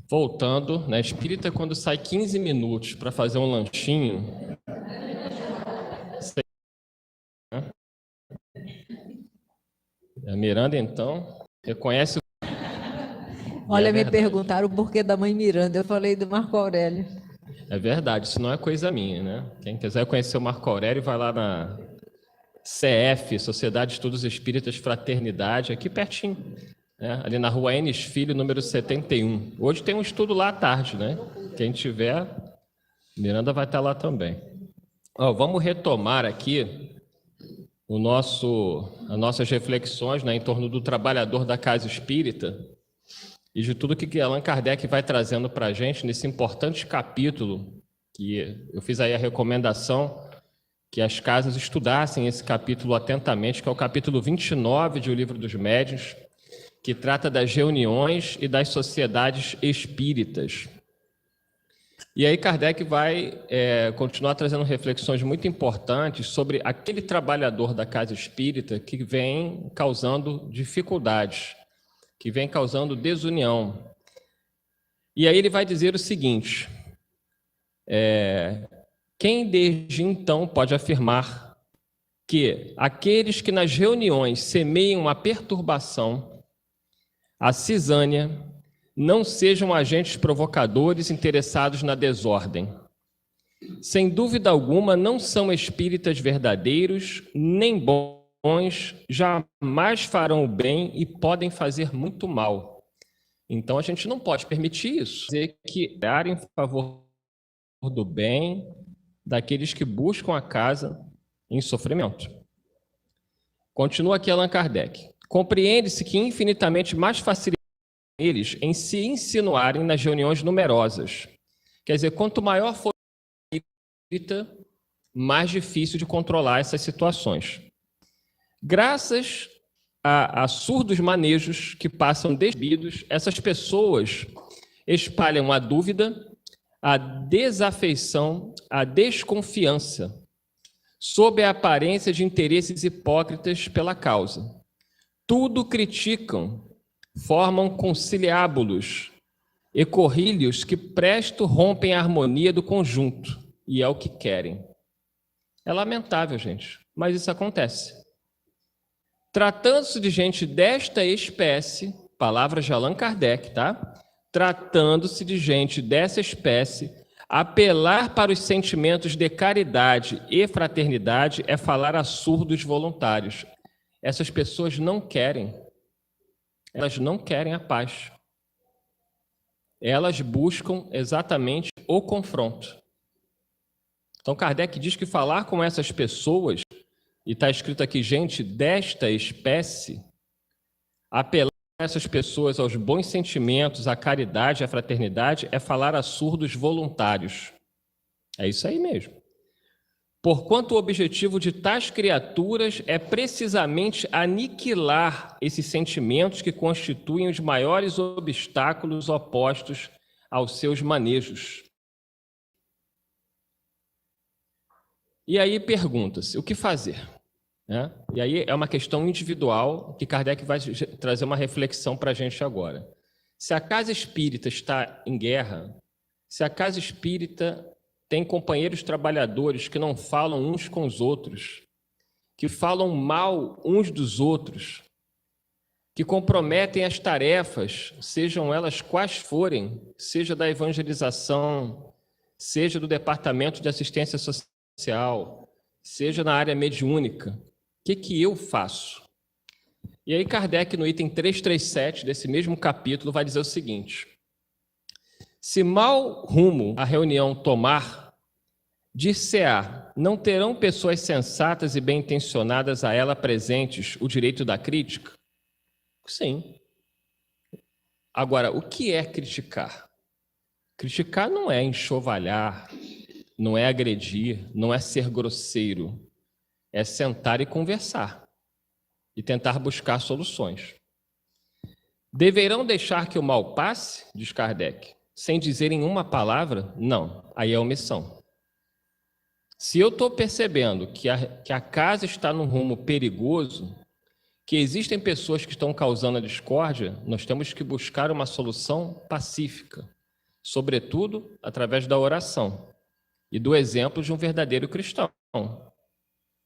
Voltando, né? Espírita, quando sai 15 minutos para fazer um lanchinho, a Miranda, então, reconhece. Olha, me perguntaram o porquê da mãe Miranda, eu falei do Marco Aurélio. É verdade, isso não é coisa minha, né? Quem quiser conhecer o Marco Aurélio, vai lá na CF, Sociedade de Estudos Espíritas Fraternidade, aqui pertinho, né? Ali na rua Enes Filho, número 71. Hoje tem um estudo lá à tarde, né? Quem tiver, Miranda vai estar lá também. Vamos retomar aqui as nossas reflexões, né, em torno do trabalhador da casa espírita e de tudo que Allan Kardec vai trazendo para a gente nesse importante capítulo, que eu fiz aí a recomendação que as casas estudassem esse capítulo atentamente, que é o capítulo 29 de O Livro dos Médiuns, que trata das reuniões e das sociedades espíritas. E aí Kardec vai continuar trazendo reflexões muito importantes sobre aquele trabalhador da casa espírita que vem causando dificuldades, que vem causando desunião. E aí ele vai dizer o seguinte: quem desde então pode afirmar que aqueles que nas reuniões semeiam a perturbação, a cisânia, não sejam agentes provocadores interessados na desordem? Sem dúvida alguma, não são espíritas verdadeiros, nem bons, jamais farão o bem e podem fazer muito mal. Então, a gente não pode permitir isso. Dizer que dar em favor do bem daqueles que buscam a casa em sofrimento. Continua aqui Allan Kardec. Compreende-se que infinitamente mais facilita eles em se insinuarem nas reuniões numerosas. Quer dizer, quanto maior for a espírita, mais difícil de controlar essas situações. Graças a surdos manejos que passam despercebidos, essas pessoas espalham a dúvida, a desafeição, a desconfiança, sob a aparência de interesses hipócritas pela causa. Tudo criticam, formam conciliábulos e corrilhos que presto rompem a harmonia do conjunto, e é o que querem. É lamentável, gente, mas isso acontece. Tratando-se de gente desta espécie, palavras de Allan Kardec, tá? Tratando-se de gente dessa espécie, apelar para os sentimentos de caridade e fraternidade é falar a surdos voluntários. Essas pessoas não querem. Elas não querem a paz. Elas buscam exatamente o confronto. Então, Kardec diz que falar com essas pessoas, e está escrito aqui, gente desta espécie, apelar a essas pessoas aos bons sentimentos, à caridade, à fraternidade, é falar a surdos voluntários. É isso aí mesmo. porquanto o objetivo de tais criaturas é precisamente aniquilar esses sentimentos que constituem os maiores obstáculos opostos aos seus manejos. E aí pergunta-se, o que fazer? E aí é uma questão individual que Kardec vai trazer uma reflexão para a gente agora. Se a casa espírita está em guerra, se a casa espírita tem companheiros trabalhadores que não falam uns com os outros, que falam mal uns dos outros, que comprometem as tarefas, sejam elas quais forem, seja da evangelização, seja do departamento de assistência social, seja na área mediúnica, o que eu faço? E aí Kardec, no item 337 desse mesmo capítulo, vai dizer o seguinte: se mau rumo a reunião tomar, dir-se-á, não terão pessoas sensatas e bem-intencionadas a ela presentes o direito da crítica? Sim. Agora, o que é criticar? Criticar não é enxovalhar, não é agredir, não é ser grosseiro. É sentar e conversar e tentar buscar soluções. Deverão deixar que o mal passe, diz Kardec, sem dizerem uma palavra? Não, aí é omissão. Se eu estou percebendo que a casa está num rumo perigoso, que existem pessoas que estão causando a discórdia, nós temos que buscar uma solução pacífica, sobretudo através da oração e do exemplo de um verdadeiro cristão,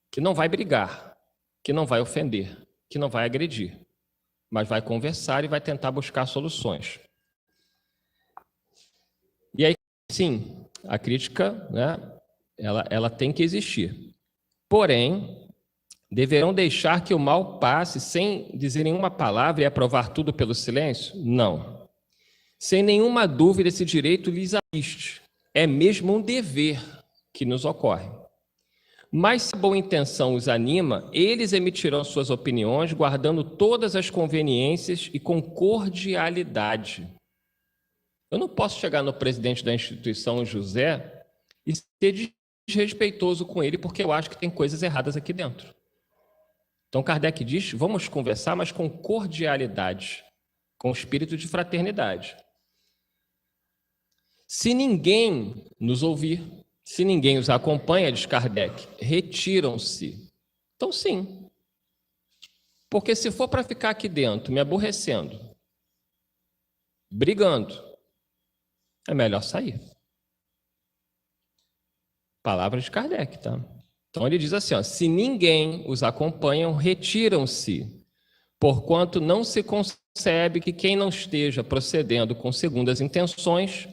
que não vai brigar, que não vai ofender, que não vai agredir, mas vai conversar e vai tentar buscar soluções. E aí, sim, a crítica, ela tem que existir. Porém, deverão deixar que o mal passe sem dizer nenhuma palavra e aprovar tudo pelo silêncio? Não. Sem nenhuma dúvida, esse direito lhes assiste. É mesmo um dever que nos ocorre. Mas se a boa intenção os anima, eles emitirão suas opiniões, guardando todas as conveniências e com cordialidade. Eu não posso chegar no presidente da instituição, José, e ser desrespeitoso com ele, porque eu acho que tem coisas erradas aqui dentro. Então Kardec diz, vamos conversar, mas com cordialidade, com espírito de fraternidade. Se ninguém nos ouvir, se ninguém os acompanha, diz Kardec, retiram-se. Então, sim. Porque se for para ficar aqui dentro, me aborrecendo, brigando, é melhor sair. Palavra de Kardec, tá? Então, ele diz assim, se ninguém os acompanha, retiram-se, porquanto não se concebe que quem não esteja procedendo com segundas intenções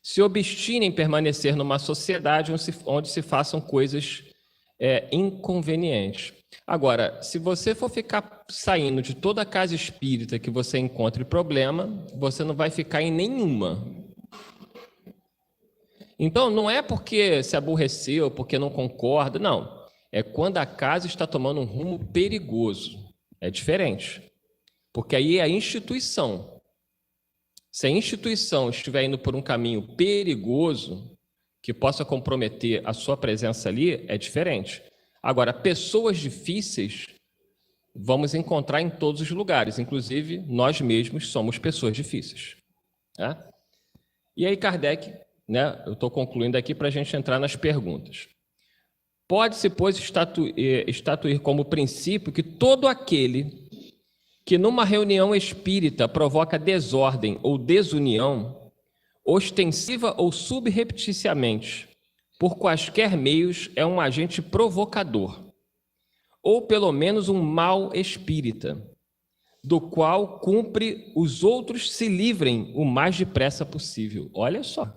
se obstine em permanecer numa sociedade onde se façam coisas inconvenientes. Agora, se você for ficar saindo de toda a casa espírita que você encontre problema, você não vai ficar em nenhuma. Então, não é porque se aborreceu, porque não concorda, não. É quando a casa está tomando um rumo perigoso. É diferente. Porque aí é a instituição. Se a instituição estiver indo por um caminho perigoso, que possa comprometer a sua presença ali, é diferente. Agora, pessoas difíceis, vamos encontrar em todos os lugares, inclusive nós mesmos somos pessoas difíceis. Tá? E aí Kardec, eu estou concluindo aqui para a gente entrar nas perguntas. Pode-se, pois, estatuir como princípio que todo aquele que numa reunião espírita provoca desordem ou desunião, ostensiva ou subrepticiamente, por quaisquer meios, é um agente provocador, ou pelo menos um mau espírita, do qual cumpre os outros se livrem o mais depressa possível. Olha só.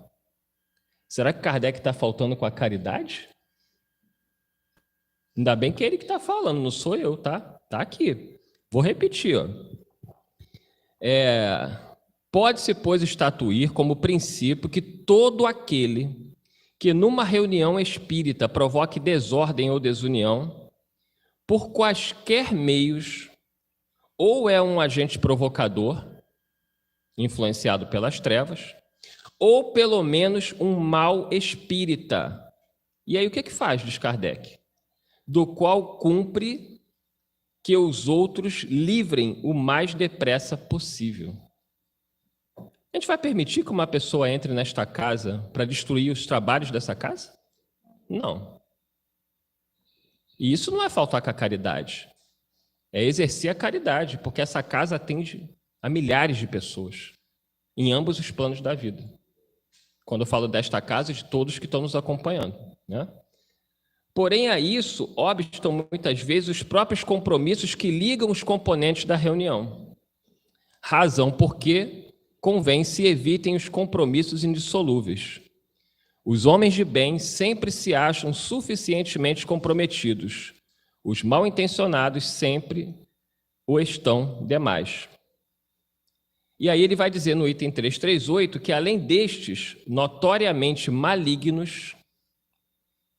Será que Kardec está faltando com a caridade? Ainda bem que é ele que está falando, não sou eu, tá? Tá aqui. Vou repetir. Pode-se, pois, estatuir como princípio que todo aquele que numa reunião espírita provoque desordem ou desunião, por quaisquer meios, ou é um agente provocador, influenciado pelas trevas, ou pelo menos um mau espírita, E aí o que faz, diz Kardec? Do qual cumpre que os outros livrem o mais depressa possível. A gente vai permitir que uma pessoa entre nesta casa para destruir os trabalhos dessa casa? Não. E isso não é faltar com a caridade. É exercer a caridade, porque essa casa atende a milhares de pessoas, em ambos os planos da vida. Quando eu falo desta casa, de todos que estão nos acompanhando, né? Porém, a isso obstam muitas vezes os próprios compromissos que ligam os componentes da reunião. Razão porque convém se evitem os compromissos indissolúveis. Os homens de bem sempre se acham suficientemente comprometidos. Os mal-intencionados sempre o estão demais. E aí ele vai dizer no item 338 que, além destes notoriamente malignos,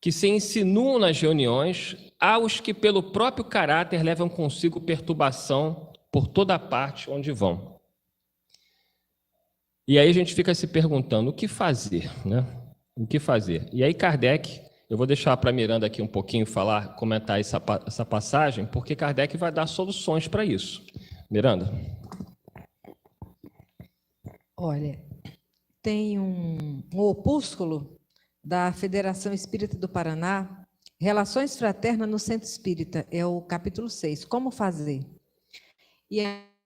que se insinuam nas reuniões, há os que pelo próprio caráter levam consigo perturbação por toda a parte onde vão. E aí a gente fica se perguntando o que fazer, né? O que fazer? E aí Kardec, eu vou deixar para Miranda aqui um pouquinho falar, comentar essa passagem, porque Kardec vai dar soluções para isso. Miranda. Olha, tem um opúsculo da Federação Espírita do Paraná, Relações Fraternas no Centro Espírita, é o capítulo 6, como fazer. E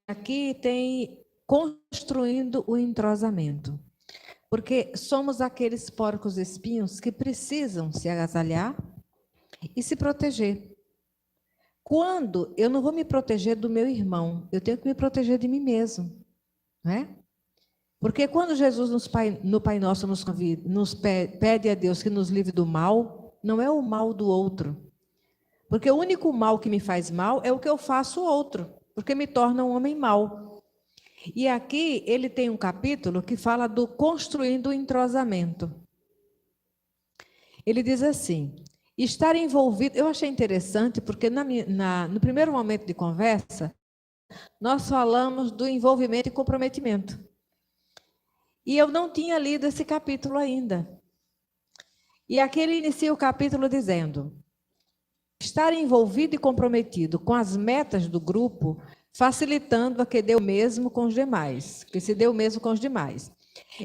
aqui tem construindo o entrosamento, porque somos aqueles porcos espinhos que precisam se agasalhar e se proteger. Quando eu não vou me proteger do meu irmão, eu tenho que me proteger de mim mesmo, né? Porque quando Jesus no Pai Nosso nos pede a Deus que nos livre do mal, não é o mal do outro. Porque o único mal que me faz mal é o que eu faço ao outro, porque me torna um homem mau. E aqui ele tem um capítulo que fala do construindo o entrosamento. Ele diz assim, estar envolvido... Eu achei interessante porque no primeiro momento de conversa, nós falamos do envolvimento e comprometimento. E eu não tinha lido esse capítulo ainda. E aqui ele inicia o capítulo dizendo: estar envolvido e comprometido com as metas do grupo, facilitando a que dê o mesmo com os demais, que se dê o mesmo com os demais.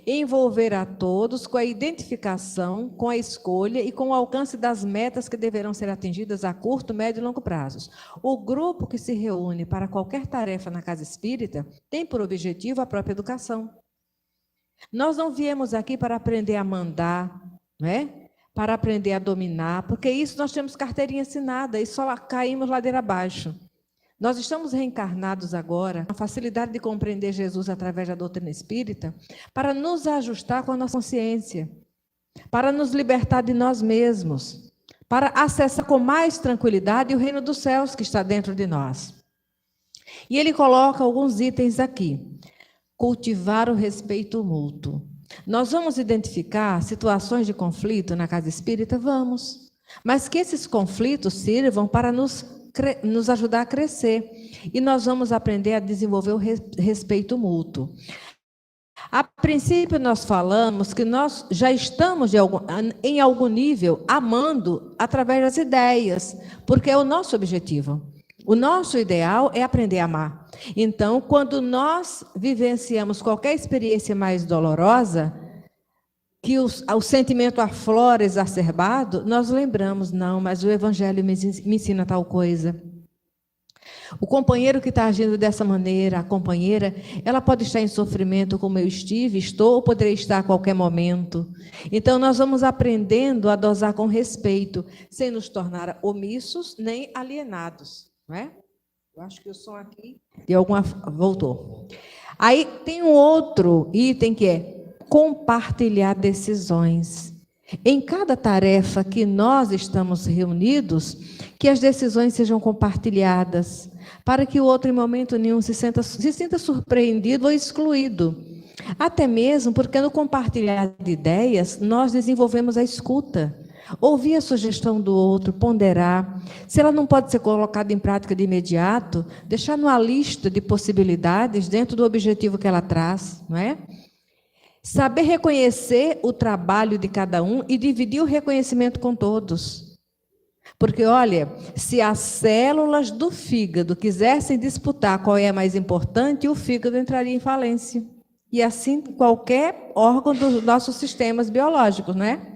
Envolver a todos com a identificação, com a escolha e com o alcance das metas que deverão ser atingidas a curto, médio e longo prazos. O grupo que se reúne para qualquer tarefa na casa espírita tem por objetivo a própria educação. Nós não viemos aqui para aprender a mandar, né? Para aprender a dominar, porque isso nós temos carteirinha assinada e só caímos ladeira abaixo. Nós estamos reencarnados agora, com a facilidade de compreender Jesus através da doutrina espírita, para nos ajustar com a nossa consciência, para nos libertar de nós mesmos, para acessar com mais tranquilidade o reino dos céus que está dentro de nós. E ele coloca alguns itens aqui. Cultivar o respeito mútuo. Nós vamos identificar situações de conflito na casa espírita? Vamos. Mas que esses conflitos sirvam para nos ajudar a crescer. E nós vamos aprender a desenvolver o respeito mútuo. A princípio, nós falamos que nós já estamos, em algum nível, amando através das ideias, porque é o nosso objetivo. O nosso ideal é aprender a amar. Então, quando nós vivenciamos qualquer experiência mais dolorosa, que o sentimento aflora exacerbado, nós lembramos, não, mas o Evangelho me ensina tal coisa. O companheiro que está agindo dessa maneira, a companheira, ela pode estar em sofrimento como eu estou, ou poderia estar a qualquer momento. Então, nós vamos aprendendo a dosar com respeito, sem nos tornar omissos nem alienados. Não é? Eu acho que o som aqui de alguma voltou. Aí tem um outro item que é compartilhar decisões. Em cada tarefa que nós estamos reunidos, que as decisões sejam compartilhadas, para que o outro em momento nenhum se sinta surpreendido ou excluído. Até mesmo porque no compartilhar de ideias, nós desenvolvemos a escuta. Ouvir a sugestão do outro, ponderar. Se ela não pode ser colocada em prática de imediato, deixar numa lista de possibilidades dentro do objetivo que ela traz, não é? Saber reconhecer o trabalho de cada um e dividir o reconhecimento com todos. Porque, olha, se as células do fígado quisessem disputar qual é a mais importante, o fígado entraria em falência. E assim qualquer órgão dos nossos sistemas biológicos, né?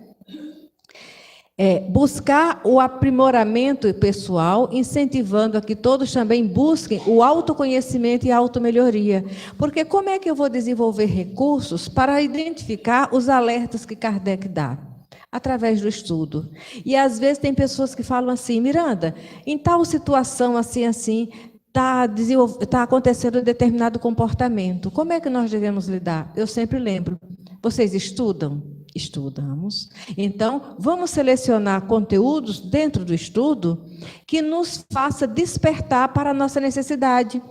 Buscar o aprimoramento pessoal, incentivando a que todos também busquem o autoconhecimento e a automelhoria. Porque como é que eu vou desenvolver recursos para identificar os alertas que Kardec dá? Através do estudo. E às vezes tem pessoas que falam assim, Miranda, em tal situação assim, está acontecendo um determinado comportamento. Como é que nós devemos lidar? Eu sempre lembro. Vocês estudam? Estudamos. Então, vamos selecionar conteúdos dentro do estudo que nos faça despertar para a nossa necessidade.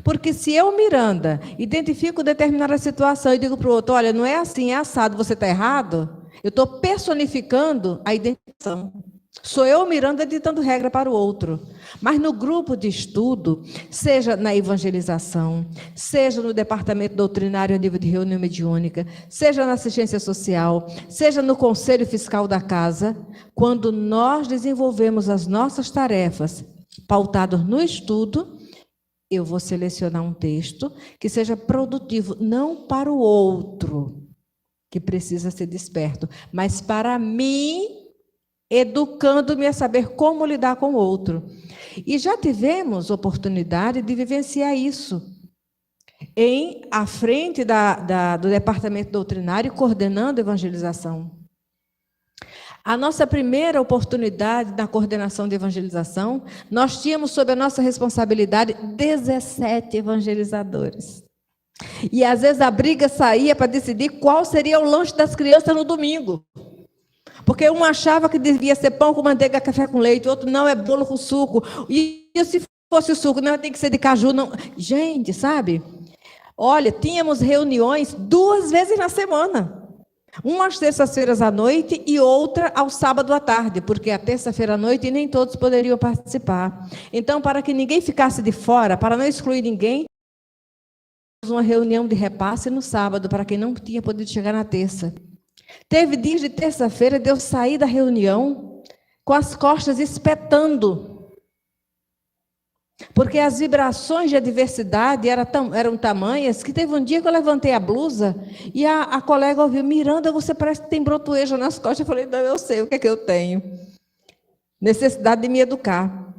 Porque se eu, Miranda, identifico determinada situação e digo para o outro, olha, não é assim, é assado, você está errado, eu estou personificando a identificação. Sou eu, Miranda, ditando regra para o outro. Mas no grupo de estudo, seja na evangelização, seja no departamento doutrinário a nível de reunião mediúnica, seja na assistência social, seja no conselho fiscal da casa, quando nós desenvolvemos as nossas tarefas pautadas no estudo, eu vou selecionar um texto que seja produtivo, não para o outro, que precisa ser desperto, mas para mim, educando-me a saber como lidar com o outro. E já tivemos oportunidade de vivenciar isso à frente do departamento doutrinário, coordenando a evangelização. A nossa primeira oportunidade na coordenação de evangelização, nós tínhamos sob a nossa responsabilidade 17 evangelizadores. E às vezes a briga saía para decidir qual seria o lanche das crianças no domingo. Porque um achava que devia ser pão com manteiga, café com leite, o outro não, é bolo com suco. E se fosse o suco, não, tem que ser de caju. Não. Gente, sabe? Olha, tínhamos reuniões 2 vezes na semana. Uma às terças-feiras à noite e outra ao sábado à tarde, porque a terça-feira à noite nem todos poderiam participar. Então, para que ninguém ficasse de fora, para não excluir ninguém, uma reunião de repasse no sábado, para quem não tinha podido chegar na terça. Teve dias de terça-feira de eu sair da reunião com as costas espetando. Porque as vibrações de adversidade eram tamanhas que teve um dia que eu levantei a blusa e a colega ouviu, Miranda, você parece que tem brotoejo nas costas. Eu falei, não, eu sei o que é que eu tenho. Necessidade de me educar.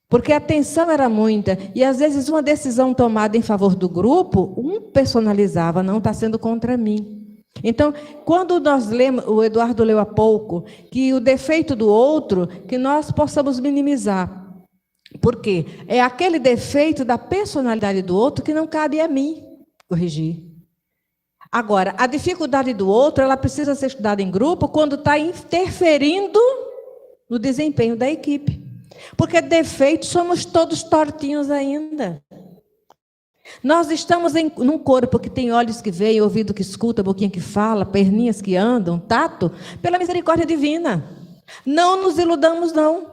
Porque a tensão era muita. E às vezes uma decisão tomada em favor do grupo, um personalizava, não está sendo contra mim. Então, quando nós lemos, o Eduardo leu há pouco, que o defeito do outro, que nós possamos minimizar. Por quê? É aquele defeito da personalidade do outro que não cabe a mim corrigir. Agora, a dificuldade do outro, ela precisa ser estudada em grupo quando está interferindo no desempenho da equipe. Porque defeitos somos todos tortinhos ainda. Nós estamos num corpo que tem olhos que veem, ouvido que escuta, boquinha que fala, perninhas que andam, tato, pela misericórdia divina. Não nos iludamos, não.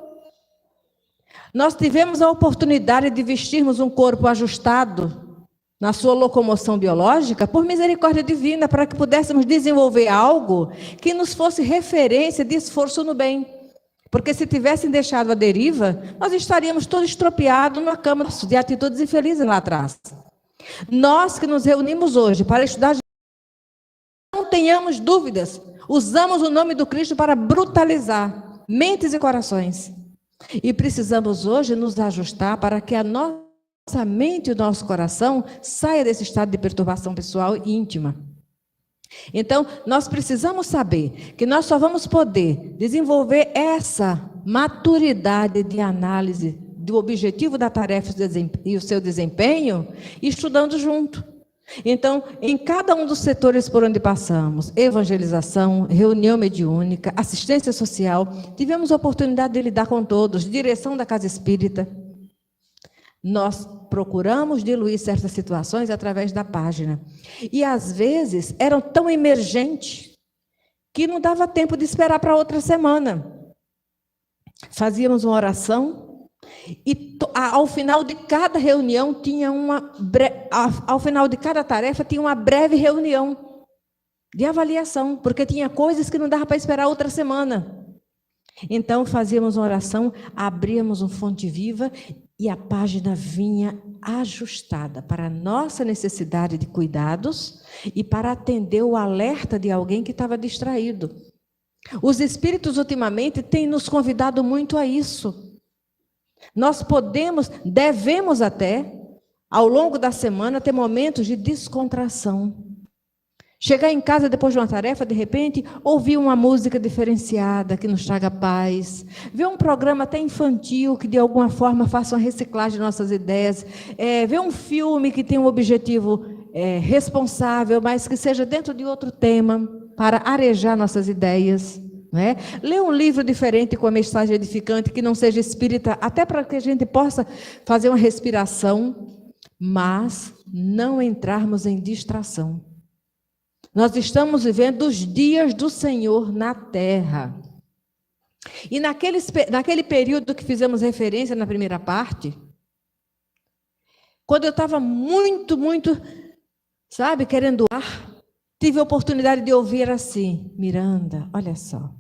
Nós tivemos a oportunidade de vestirmos um corpo ajustado na sua locomoção biológica por misericórdia divina, para que pudéssemos desenvolver algo que nos fosse referência de esforço no bem. Porque se tivessem deixado a deriva, nós estaríamos todos estropiados numa cama de atitudes infelizes lá atrás. Nós que nos reunimos hoje para estudar, não tenhamos dúvidas, usamos o nome do Cristo para brutalizar mentes e corações. E precisamos hoje nos ajustar para que a nossa mente e o nosso coração saia desse estado de perturbação pessoal e íntima. Então, nós precisamos saber que nós só vamos poder desenvolver essa maturidade de análise do objetivo da tarefa e o seu desempenho estudando junto. Então, em cada um dos setores por onde passamos, evangelização, reunião mediúnica, assistência social, tivemos a oportunidade de lidar com todos, direção da casa espírita. Nós procuramos diluir certas situações através da página. E, às vezes, eram tão emergentes que não dava tempo de esperar para outra semana. Fazíamos uma oração e, ao final de cada reunião, ao final de cada tarefa, tinha uma breve reunião. de avaliação, porque tinha coisas que não dava para esperar outra semana. Então, fazíamos uma oração, abríamos um Fonte Viva e a página vinha ajustada para a nossa necessidade de cuidados e para atender o alerta de alguém que estava distraído. Os espíritos, ultimamente, têm nos convidado muito a isso. Nós devemos até, ao longo da semana, ter momentos de descontração. Chegar em casa depois de uma tarefa, de repente, ouvir uma música diferenciada que nos traga paz, ver um programa até infantil que de alguma forma faça uma reciclagem de nossas ideias, ver um filme que tem um objetivo responsável, mas que seja dentro de outro tema, para arejar nossas ideias. Né? Ler um livro diferente com a mensagem edificante, que não seja espírita, até para que a gente possa fazer uma respiração, mas não entrarmos em distração. Nós estamos vivendo os dias do Senhor na terra. E naquele período que fizemos referência na primeira parte, quando eu estava muito, querendo ar, tive a oportunidade de ouvir assim: Miranda, olha só,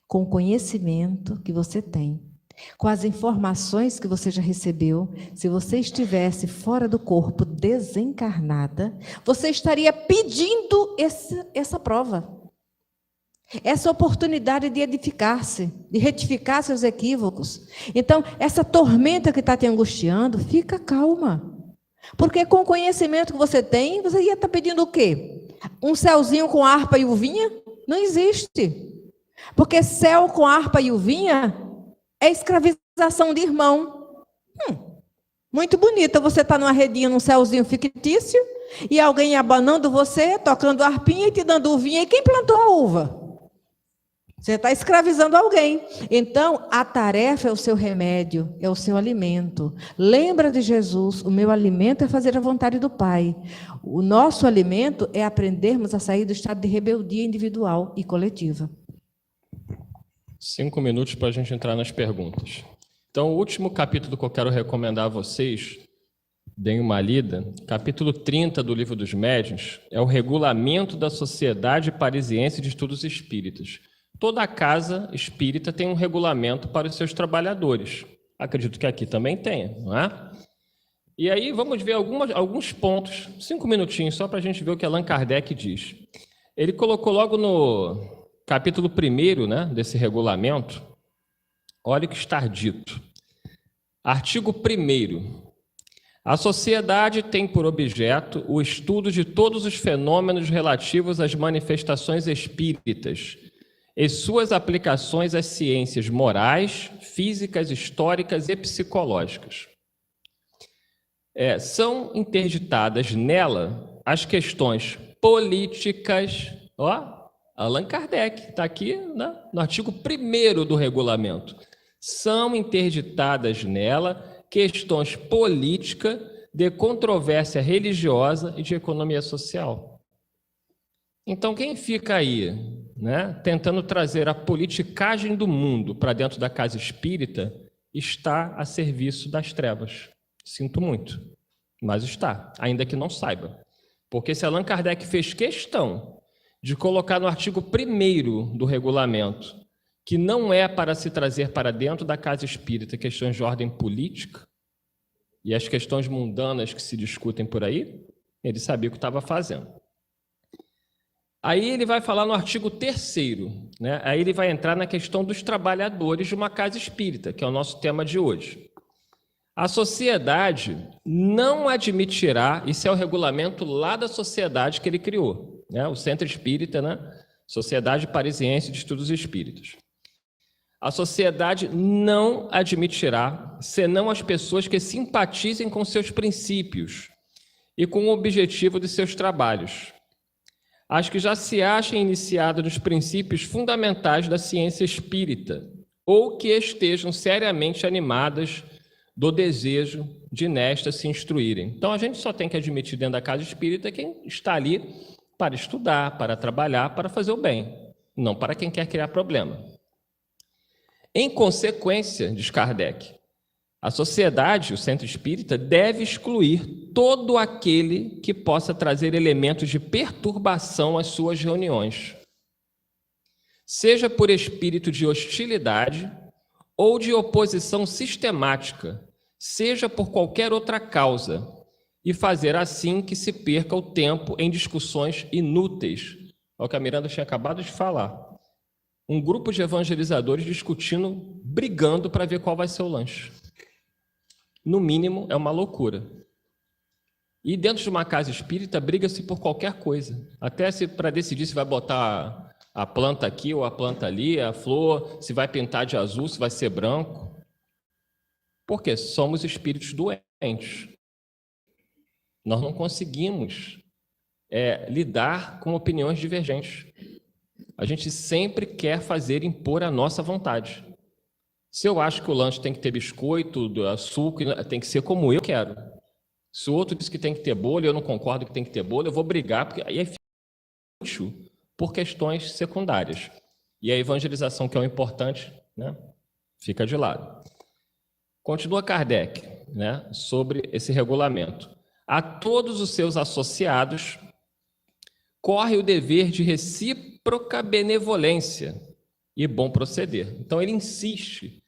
com o conhecimento que você tem, com as informações que você já recebeu, se você estivesse fora do corpo, desencarnada, você estaria pedindo essa prova, essa oportunidade de edificar-se, de retificar seus equívocos. Então, essa tormenta que está te angustiando, fica calma. Porque com o conhecimento que você tem, você ia estar pedindo o quê? Um céuzinho com harpa e uvinha? Não existe. Porque céu com harpa e uvinha é escravização de irmão. Muito bonita, você está numa redinha, num céuzinho fictício, e alguém abanando você, tocando harpinha e te dando uvinha. E quem plantou a uva? Você está escravizando alguém. Então, a tarefa é o seu remédio, é o seu alimento. Lembra de Jesus, o meu alimento é fazer a vontade do Pai. O nosso alimento é aprendermos a sair do estado de rebeldia individual e coletiva. 5 minutos para a gente entrar nas perguntas. Então, o último capítulo que eu quero recomendar a vocês, deem uma lida, capítulo 30 do Livro dos Médiuns, é o Regulamento da Sociedade Parisiense de Estudos Espíritas. Toda casa espírita tem um regulamento para os seus trabalhadores. Acredito que aqui também tenha, não é? E aí vamos ver alguns pontos, 5 minutinhos, só para a gente ver o que Allan Kardec diz. Ele colocou logo no capítulo 1, né, desse regulamento, olha o que está dito. Artigo 1º. A sociedade tem por objeto o estudo de todos os fenômenos relativos às manifestações espíritas e suas aplicações às ciências morais, físicas, históricas e psicológicas. São interditadas nela as questões políticas, Allan Kardec, está aqui, né, no artigo 1º do regulamento. São interditadas nela questões políticas, de controvérsia religiosa e de economia social. Então, quem fica aí, né, tentando trazer a politicagem do mundo para dentro da casa espírita, está a serviço das trevas. Sinto muito, mas está, ainda que não saiba. Porque se Allan Kardec fez questão de colocar no artigo 1º do regulamento que não é para se trazer para dentro da casa espírita questões de ordem política e as questões mundanas que se discutem por aí, ele sabia o que estava fazendo. Aí ele vai falar no artigo 3º, né? Aí ele vai entrar na questão dos trabalhadores de uma casa espírita, que é o nosso tema de hoje. A sociedade não admitirá, isso é o regulamento lá da sociedade que ele criou, né? O Centro Espírita, né? Sociedade Parisiense de Estudos Espíritas. A sociedade não admitirá, senão as pessoas que simpatizem com seus princípios e com o objetivo de seus trabalhos. As que já se achem iniciadas nos princípios fundamentais da ciência espírita ou que estejam seriamente animadas do desejo de nestas se instruírem. Então, a gente só tem que admitir dentro da casa espírita quem está ali para estudar, para trabalhar, para fazer o bem, não para quem quer criar problema. Em consequência, diz Kardec, A sociedade, o centro espírita, deve excluir todo aquele que possa trazer elementos de perturbação às suas reuniões, seja por espírito de hostilidade ou de oposição sistemática, seja por qualquer outra causa, e fazer assim que se perca o tempo em discussões inúteis. É o que a Miranda tinha acabado de falar. Um grupo de evangelizadores discutindo, brigando para ver qual vai ser o lanche. No mínimo, é uma loucura. E dentro de uma casa espírita, briga-se por qualquer coisa. Até para decidir se vai botar a planta aqui ou a planta ali, a flor, se vai pintar de azul, se vai ser branco. Porque somos espíritos doentes. Nós não conseguimos lidar com opiniões divergentes. A gente sempre quer fazer impor a nossa vontade. Se eu acho que o lanche tem que ter biscoito, açúcar, tem que ser como eu quero. Se o outro diz que tem que ter bolo e eu não concordo que tem que ter bolo, eu vou brigar, porque aí é inútil por questões secundárias. E a evangelização, que é o importante, né, fica de lado. Continua Kardec, né, sobre esse regulamento. A todos os seus associados corre o dever de recíproca benevolência e bom proceder. Então, ele insiste.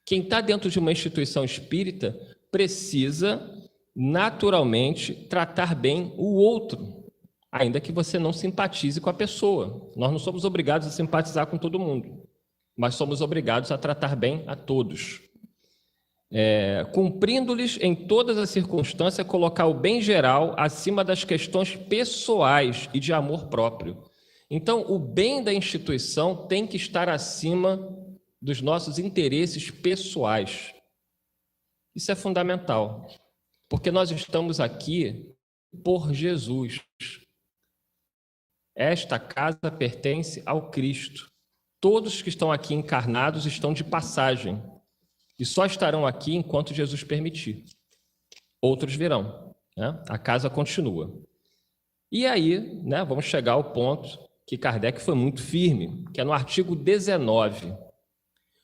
Quem está dentro de uma instituição espírita precisa, naturalmente, tratar bem o outro, ainda que você não simpatize com a pessoa. Nós não somos obrigados a simpatizar com todo mundo, mas somos obrigados a tratar bem a todos. Cumprindo-lhes em todas as circunstâncias, colocar o bem geral acima das questões pessoais e de amor próprio. Então, o bem da instituição tem que estar acima dos nossos interesses pessoais. Isso é fundamental, porque nós estamos aqui por Jesus. Esta casa pertence ao Cristo. Todos que estão aqui encarnados estão de passagem e só estarão aqui enquanto Jesus permitir. Outros virão, né? A casa continua. E aí, né, vamos chegar ao ponto que Kardec foi muito firme, que é no artigo 19.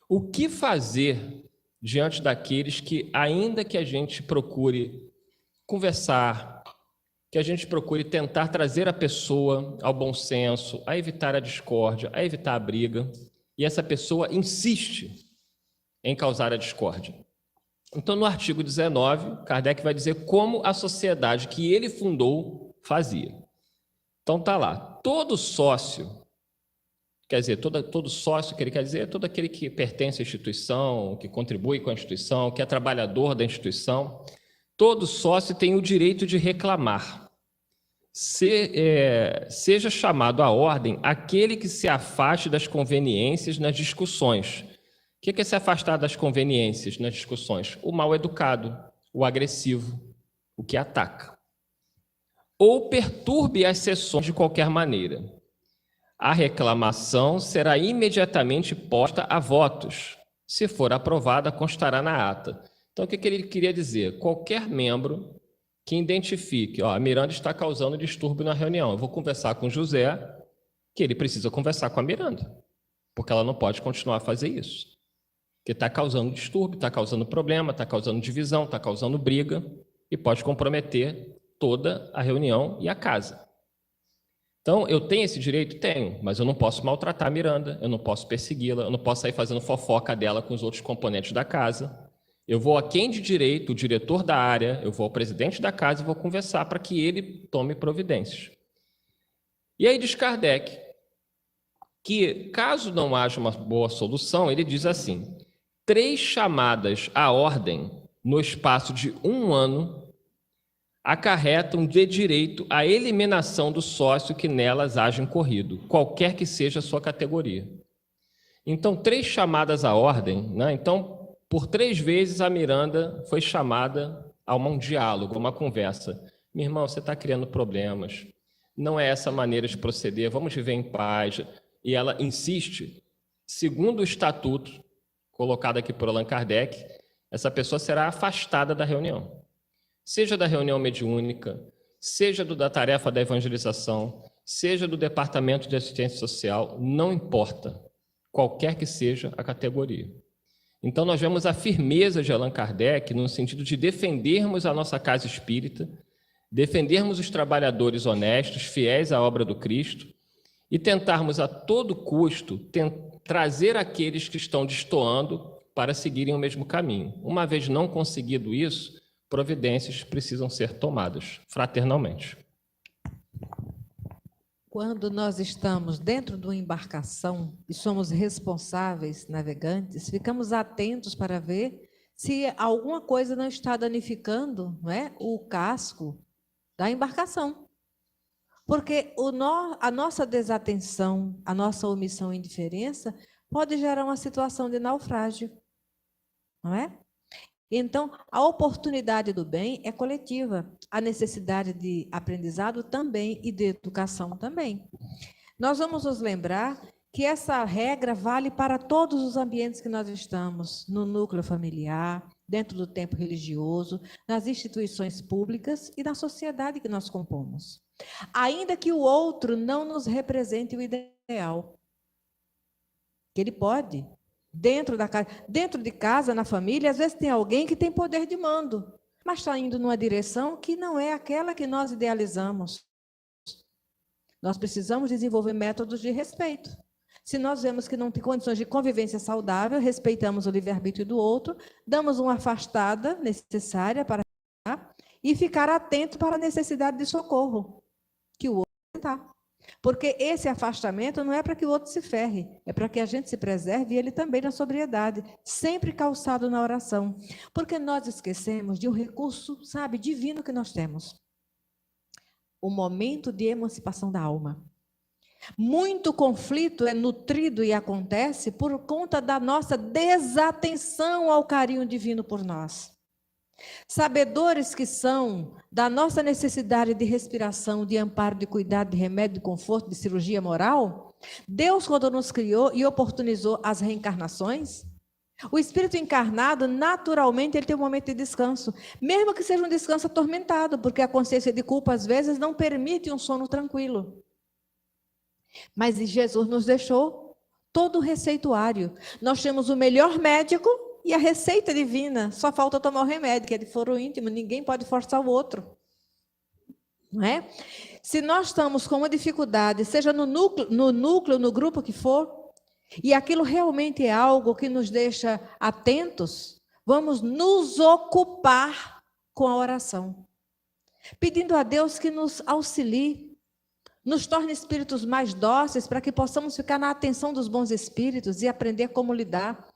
O que fazer diante daqueles que, ainda que a gente procure conversar, que a gente procure tentar trazer a pessoa ao bom senso, a evitar a discórdia, a evitar a briga, e essa pessoa insiste em causar a discórdia? Então, no artigo 19, Kardec vai dizer como a sociedade que ele fundou fazia. Então, está lá, todo sócio, quer dizer, todo sócio que ele quer dizer é todo aquele que pertence à instituição, que contribui com a instituição, que é trabalhador da instituição, todo sócio tem o direito de reclamar. Seja chamado à ordem aquele que se afaste das conveniências nas discussões. O que é se afastar das conveniências nas discussões? O mal educado, o agressivo, o que ataca. Ou perturbe as sessões de qualquer maneira. A reclamação será imediatamente posta a votos. Se for aprovada, constará na ata. Então, o que ele queria dizer? Qualquer membro que identifique, a Miranda está causando distúrbio na reunião, eu vou conversar com o José, que ele precisa conversar com a Miranda, porque ela não pode continuar a fazer isso. Porque está causando distúrbio, está causando problema, está causando divisão, está causando briga, e pode comprometer toda a reunião e a casa. Então, eu tenho esse direito? Tenho, mas eu não posso maltratar a Miranda, eu não posso persegui-la, eu não posso sair fazendo fofoca dela com os outros componentes da casa. Eu vou a quem de direito, o diretor da área, eu vou ao presidente da casa e vou conversar para que ele tome providências. E aí diz Kardec que, caso não haja uma boa solução, ele diz assim: 3 chamadas à ordem no espaço de 1 ano acarretam de direito a eliminação do sócio que nelas haja incorrido, qualquer que seja a sua categoria. Então, 3 chamadas à ordem, né? Então, por 3 vezes a Miranda foi chamada a um diálogo, a uma conversa. Meu irmão, você está criando problemas, não é essa maneira de proceder, vamos viver em paz. E ela insiste, segundo o estatuto colocado aqui por Allan Kardec, essa pessoa será afastada da reunião. Seja da reunião mediúnica, seja da tarefa da evangelização, seja do departamento de assistência social, não importa, qualquer que seja a categoria. Então, nós vemos a firmeza de Allan Kardec no sentido de defendermos a nossa casa espírita, defendermos os trabalhadores honestos, fiéis à obra do Cristo, e tentarmos a todo custo trazer aqueles que estão destoando para seguirem o mesmo caminho. Uma vez não conseguido isso, providências precisam ser tomadas fraternalmente. Quando nós estamos dentro de uma embarcação e somos responsáveis navegantes, ficamos atentos para ver se alguma coisa não está danificando, não é, o casco da embarcação. Porque a nossa desatenção, a nossa omissão e indiferença pode gerar uma situação de naufrágio, não é? Então, a oportunidade do bem é coletiva, a necessidade de aprendizado também e de educação também. Nós vamos nos lembrar que essa regra vale para todos os ambientes que nós estamos, no núcleo familiar, dentro do tempo religioso, nas instituições públicas e na sociedade que nós compomos. Ainda que o outro não nos represente o ideal, que ele pode. Dentro de casa, na família, às vezes tem alguém que tem poder de mando, mas está indo numa direção que não é aquela que nós idealizamos. Nós precisamos desenvolver métodos de respeito. Se nós vemos que não tem condições de convivência saudável, respeitamos o livre-arbítrio do outro, damos uma afastada necessária para e ficar atento para a necessidade de socorro que o outro está. Porque esse afastamento não é para que o outro se ferre, é para que a gente se preserve e ele também na sobriedade, sempre calçado na oração. Porque nós esquecemos de um recurso, sabe, divino que nós temos. O momento de emancipação da alma. Muito conflito é nutrido e acontece por conta da nossa desatenção ao carinho divino por nós. Sabedores que são da nossa necessidade de respiração, de amparo, de cuidado, de remédio, de conforto, de cirurgia moral, Deus, quando nos criou e oportunizou as reencarnações, o espírito encarnado, naturalmente, ele tem um momento de descanso, mesmo que seja um descanso atormentado, porque a consciência de culpa, às vezes, não permite um sono tranquilo. Mas Jesus nos deixou todo o receituário. Nós temos o melhor médico e a receita divina, só falta tomar o remédio, que é de foro íntimo, ninguém pode forçar o outro. Não é? Se nós estamos com uma dificuldade, seja no núcleo, no grupo que for, e aquilo realmente é algo que nos deixa atentos, vamos nos ocupar com a oração, pedindo a Deus que nos auxilie, nos torne espíritos mais dóceis, para que possamos ficar na atenção dos bons espíritos e aprender como lidar.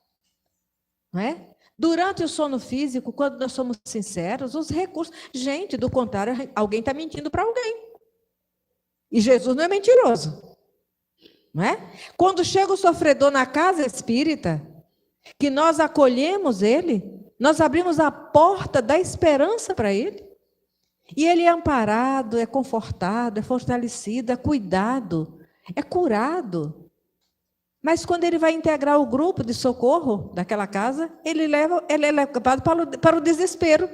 Não é? Durante o sono físico, quando nós somos sinceros, os recursos... Gente, do contrário, alguém está mentindo para alguém. E Jesus não é mentiroso. Não é? Quando chega o sofredor na casa espírita, que nós acolhemos ele, nós abrimos a porta da esperança para ele. E ele é amparado, é confortado, é fortalecido, é cuidado, é curado. Mas quando ele vai integrar o grupo de socorro daquela casa, ele é levado para o desespero.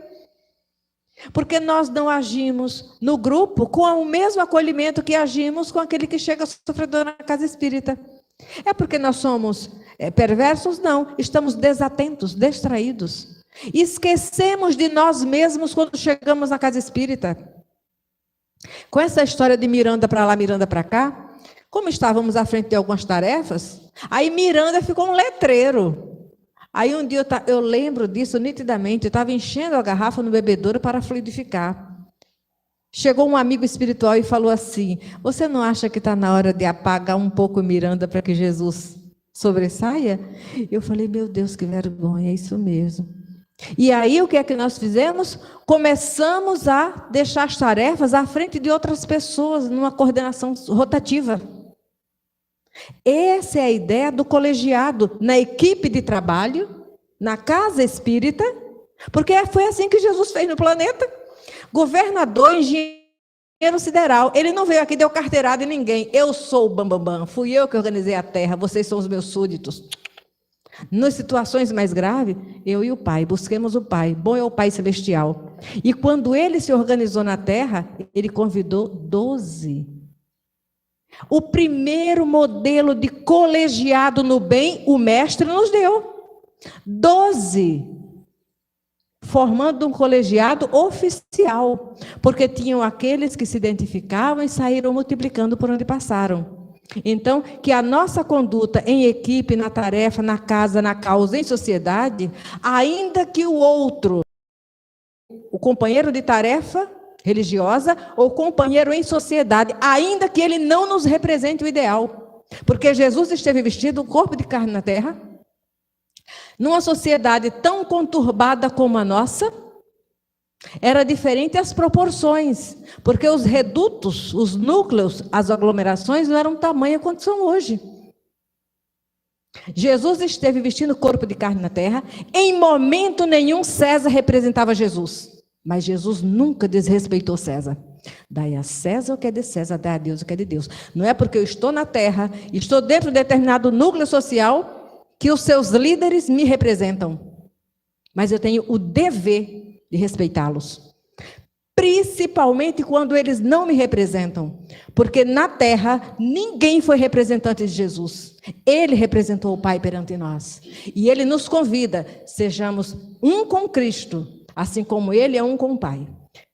Porque nós não agimos no grupo com o mesmo acolhimento que agimos com aquele que chega sofredor na casa espírita. É porque nós somos perversos? Não, estamos desatentos, distraídos. Esquecemos de nós mesmos quando chegamos na casa espírita. Com essa história de Miranda para lá, Miranda para cá, como estávamos à frente de algumas tarefas, aí Miranda ficou um letreiro. Aí um dia eu lembro disso nitidamente, eu estava enchendo a garrafa no bebedouro para fluidificar. Chegou um amigo espiritual e falou assim: você não acha que está na hora de apagar um pouco Miranda para que Jesus sobressaia? Eu falei, meu Deus, que vergonha, é isso mesmo. E aí o que é que nós fizemos? Começamos a deixar as tarefas à frente de outras pessoas, numa coordenação rotativa. Essa é a ideia do colegiado, na equipe de trabalho, na casa espírita, porque foi assim que Jesus fez no planeta. Governador, engenheiro sideral, ele não veio aqui e deu carteirada em ninguém. Eu sou o bambambam, fui eu que organizei a terra, vocês são os meus súditos. Nas situações mais graves, eu e o Pai, busquemos o Pai, bom é o Pai Celestial. E quando ele se organizou na terra, ele convidou 12. O primeiro modelo de colegiado no bem, o mestre nos deu. 12, formando um colegiado oficial, porque tinham aqueles que se identificavam e saíram multiplicando por onde passaram. Então, que a nossa conduta em equipe, na tarefa, na casa, na causa, em sociedade, ainda que o outro, o companheiro de tarefa religiosa ou companheiro em sociedade, ainda que ele não nos represente o ideal, porque Jesus esteve vestido um corpo de carne na terra, numa sociedade tão conturbada como a nossa, era diferente as proporções, porque os redutos, os núcleos, as aglomerações não eram tamanha quanto são hoje. Jesus esteve vestindo o corpo de carne na terra, em momento nenhum César representava Jesus, mas Jesus nunca desrespeitou César. Dai a César o que é de César, dai a Deus o que é de Deus. Não é porque eu estou na terra, estou dentro de determinado núcleo social, que os seus líderes me representam, mas eu tenho o dever de respeitá-los, principalmente quando eles não me representam, porque na terra ninguém foi representante de Jesus, ele representou o Pai perante nós, e ele nos convida, sejamos um com Cristo, assim como ele é um com o Pai.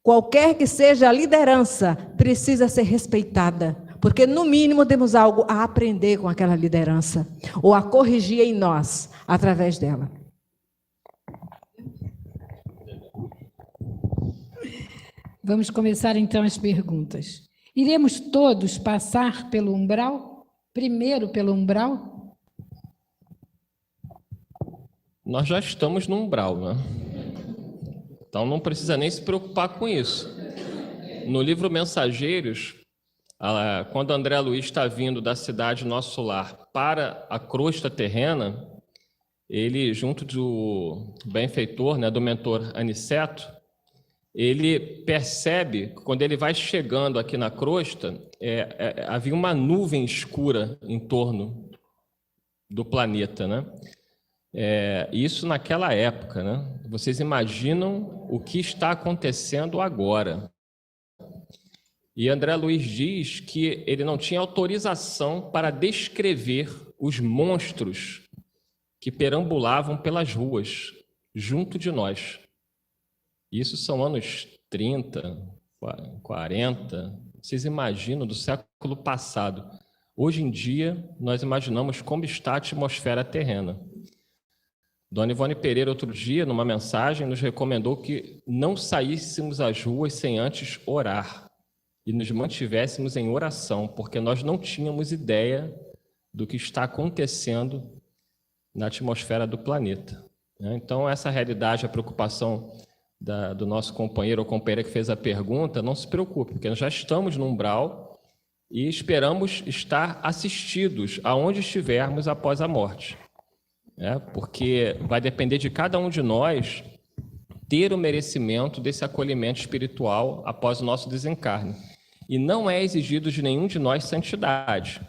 Qualquer que seja a liderança, precisa ser respeitada, porque no mínimo temos algo a aprender com aquela liderança, ou a corrigir em nós, através dela. Vamos começar então as perguntas. Iremos todos passar pelo umbral? Primeiro pelo umbral? Nós já estamos no umbral, né? Então não precisa nem se preocupar com isso. No livro Mensageiros, quando André Luiz está vindo da cidade Nosso Lar para a crosta terrena, ele, junto do benfeitor, né, do mentor Aniceto, ele percebe, quando ele vai chegando aqui na crosta, havia uma nuvem escura em torno do planeta, né? Isso naquela época, né? Vocês imaginam o que está acontecendo agora. E André Luiz diz que ele não tinha autorização para descrever os monstros que perambulavam pelas ruas, junto de nós. Isso são anos 30, 40, vocês imaginam, do século passado. Hoje em dia, nós imaginamos como está a atmosfera terrena. Dona Ivone Pereira, outro dia, numa mensagem, nos recomendou que não saíssemos às ruas sem antes orar e nos mantivéssemos em oração, porque nós não tínhamos ideia do que está acontecendo na atmosfera do planeta. Então, essa realidade, a preocupação do nosso companheiro ou companheira que fez a pergunta, não se preocupe, porque nós já estamos no umbral e esperamos estar assistidos aonde estivermos após a morte. Porque vai depender de cada um de nós ter o merecimento desse acolhimento espiritual após o nosso desencarne. E não é exigido de nenhum de nós santidade.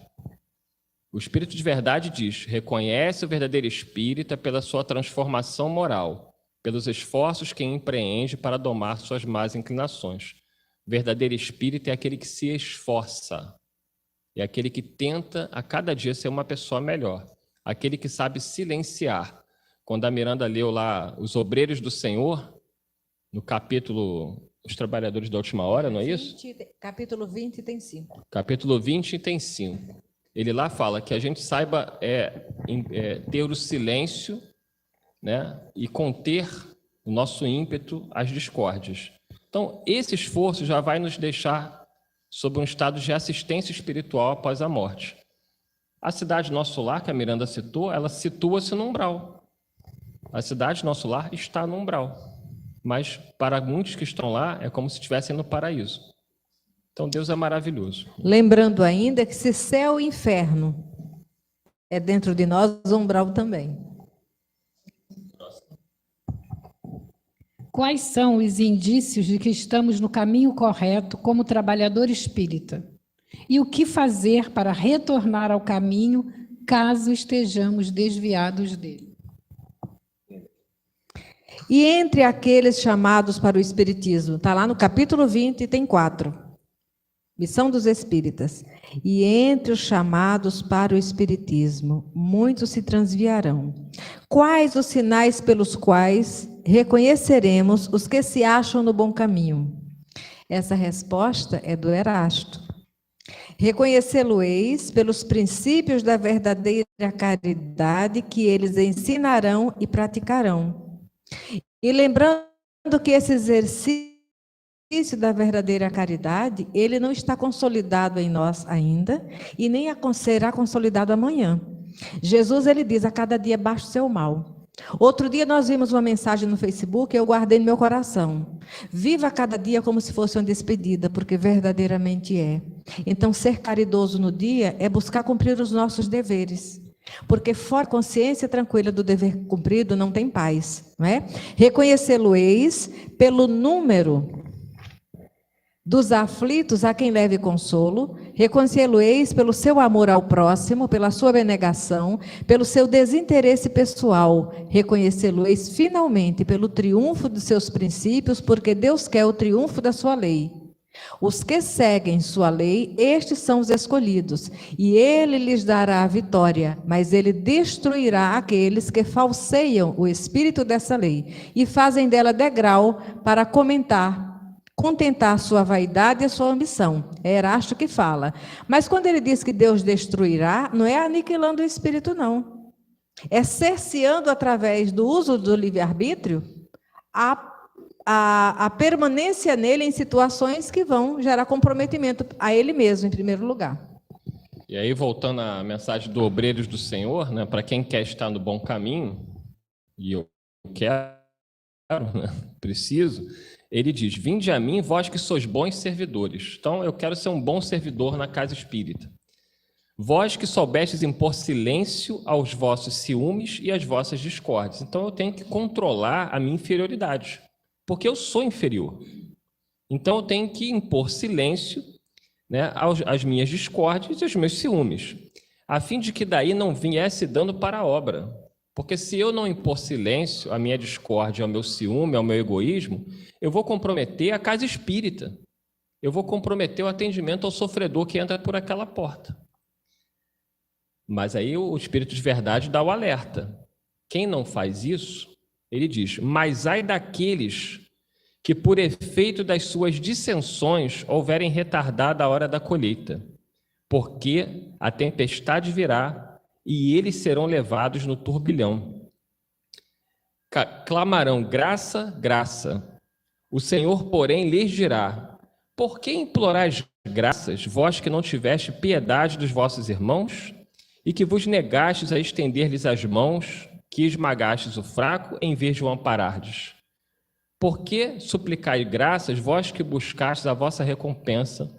O Espírito de Verdade diz: reconhece o verdadeiro espírita pela sua transformação moral, pelos esforços que empreende para domar suas más inclinações. O verdadeiro espírita é aquele que se esforça, é aquele que tenta a cada dia ser uma pessoa melhor, aquele que sabe silenciar. Quando a Miranda leu lá Os Obreiros do Senhor, no capítulo Os Trabalhadores da Última Hora, não é isso? Capítulo 20 tem 5. Capítulo 20 tem 5. Ele lá fala que a gente saiba ter o silêncio, né, e conter o nosso ímpeto às discórdias. Então, esse esforço já vai nos deixar sob um estado de assistência espiritual após a morte. A cidade Nosso Lar, que a Miranda citou, ela situa-se no umbral. A cidade Nosso Lar está no umbral, mas para muitos que estão lá, é como se estivessem no paraíso. Então, Deus é maravilhoso. Lembrando ainda que se céu e inferno é dentro de nós, o umbral também. Quais são os indícios de que estamos no caminho correto como trabalhador espírita? E o que fazer para retornar ao caminho caso estejamos desviados dele? E entre aqueles chamados para o espiritismo, está lá no capítulo 20, tem 4. Missão dos espíritas. E entre os chamados para o espiritismo, muitos se transviarão. Quais os sinais pelos quais reconheceremos os que se acham no bom caminho? Essa resposta é do Erasto. Reconhecê-lo-eis pelos princípios da verdadeira caridade que eles ensinarão e praticarão. E lembrando que esse exercício da verdadeira caridade, ele não está consolidado em nós ainda e nem será consolidado amanhã. Jesus, ele diz, a cada dia baixa o seu mal. Outro dia nós vimos uma mensagem no Facebook, eu guardei no meu coração. Viva cada dia como se fosse uma despedida, porque verdadeiramente é. Então, ser caridoso no dia é buscar cumprir os nossos deveres. Porque fora a consciência tranquila do dever cumprido não tem paz, não é? Reconhecê-lo-eis pelo número dos aflitos a quem leve consolo, reconhecê-lo-eis pelo seu amor ao próximo, pela sua abnegação, pelo seu desinteresse pessoal, reconhecê-lo-eis finalmente pelo triunfo dos seus princípios, porque Deus quer o triunfo da sua lei. Os que seguem sua lei, estes são os escolhidos, e ele lhes dará a vitória, mas ele destruirá aqueles que falseiam o espírito dessa lei e fazem dela degrau para contentar sua vaidade e sua ambição. É Erasto que fala. Mas quando ele diz que Deus destruirá, não é aniquilando o espírito, não. É cerceando através do uso do livre-arbítrio a permanência nele em situações que vão gerar comprometimento a ele mesmo, em primeiro lugar. E aí, voltando à mensagem do Obreiros do Senhor, né, para quem quer estar no bom caminho, e eu quero, né, preciso, ele diz, vinde a mim, vós que sois bons servidores. Então, eu quero ser um bom servidor na casa espírita. Vós que soubestes impor silêncio aos vossos ciúmes e às vossas discórdias. Então, eu tenho que controlar a minha inferioridade, porque eu sou inferior. Então, eu tenho que impor silêncio, né, às minhas discórdias e aos meus ciúmes, a fim de que daí não viesse dano para a obra. Porque se eu não impor silêncio à minha discórdia, ao meu ciúme, ao meu egoísmo, eu vou comprometer a casa espírita. Eu vou comprometer o atendimento ao sofredor que entra por aquela porta. Mas aí o Espírito de Verdade dá o alerta. Quem não faz isso, ele diz, mas ai daqueles que por efeito das suas dissensões houverem retardado a hora da colheita, porque a tempestade virá e eles serão levados no turbilhão. Clamarão graça, graça. O Senhor, porém, lhes dirá, por que implorais graças, vós que não tiveste piedade dos vossos irmãos, e que vos negastes a estender-lhes as mãos, que esmagastes o fraco, em vez de o amparardes? Por que suplicai graças, vós que buscastes a vossa recompensa,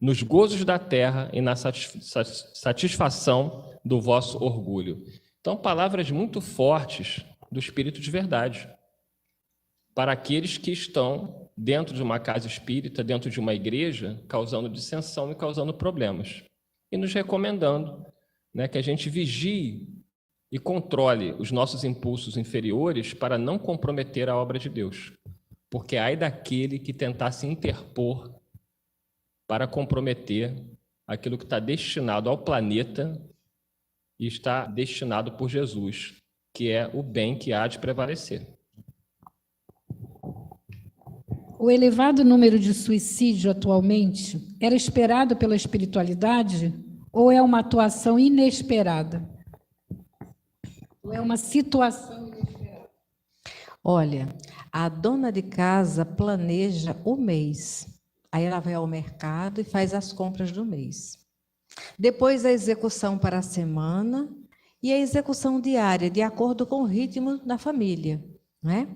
nos gozos da terra e na satisfação do vosso orgulho? Então, palavras muito fortes do Espírito de Verdade para aqueles que estão dentro de uma casa espírita, dentro de uma igreja, causando dissensão e causando problemas. E nos recomendando, né, que a gente vigie e controle os nossos impulsos inferiores para não comprometer a obra de Deus. Porque ai daquele que tentar se interpor para comprometer aquilo que está destinado ao planeta e está destinado por Jesus, que é o bem que há de prevalecer. O elevado número de suicídio atualmente era esperado pela espiritualidade ou é uma atuação inesperada? Ou é uma situação inesperada? Olha, a dona de casa planeja o mês. Aí ela vai ao mercado e faz as compras do mês. Depois a execução para a semana e a execução diária, de acordo com o ritmo da família, né?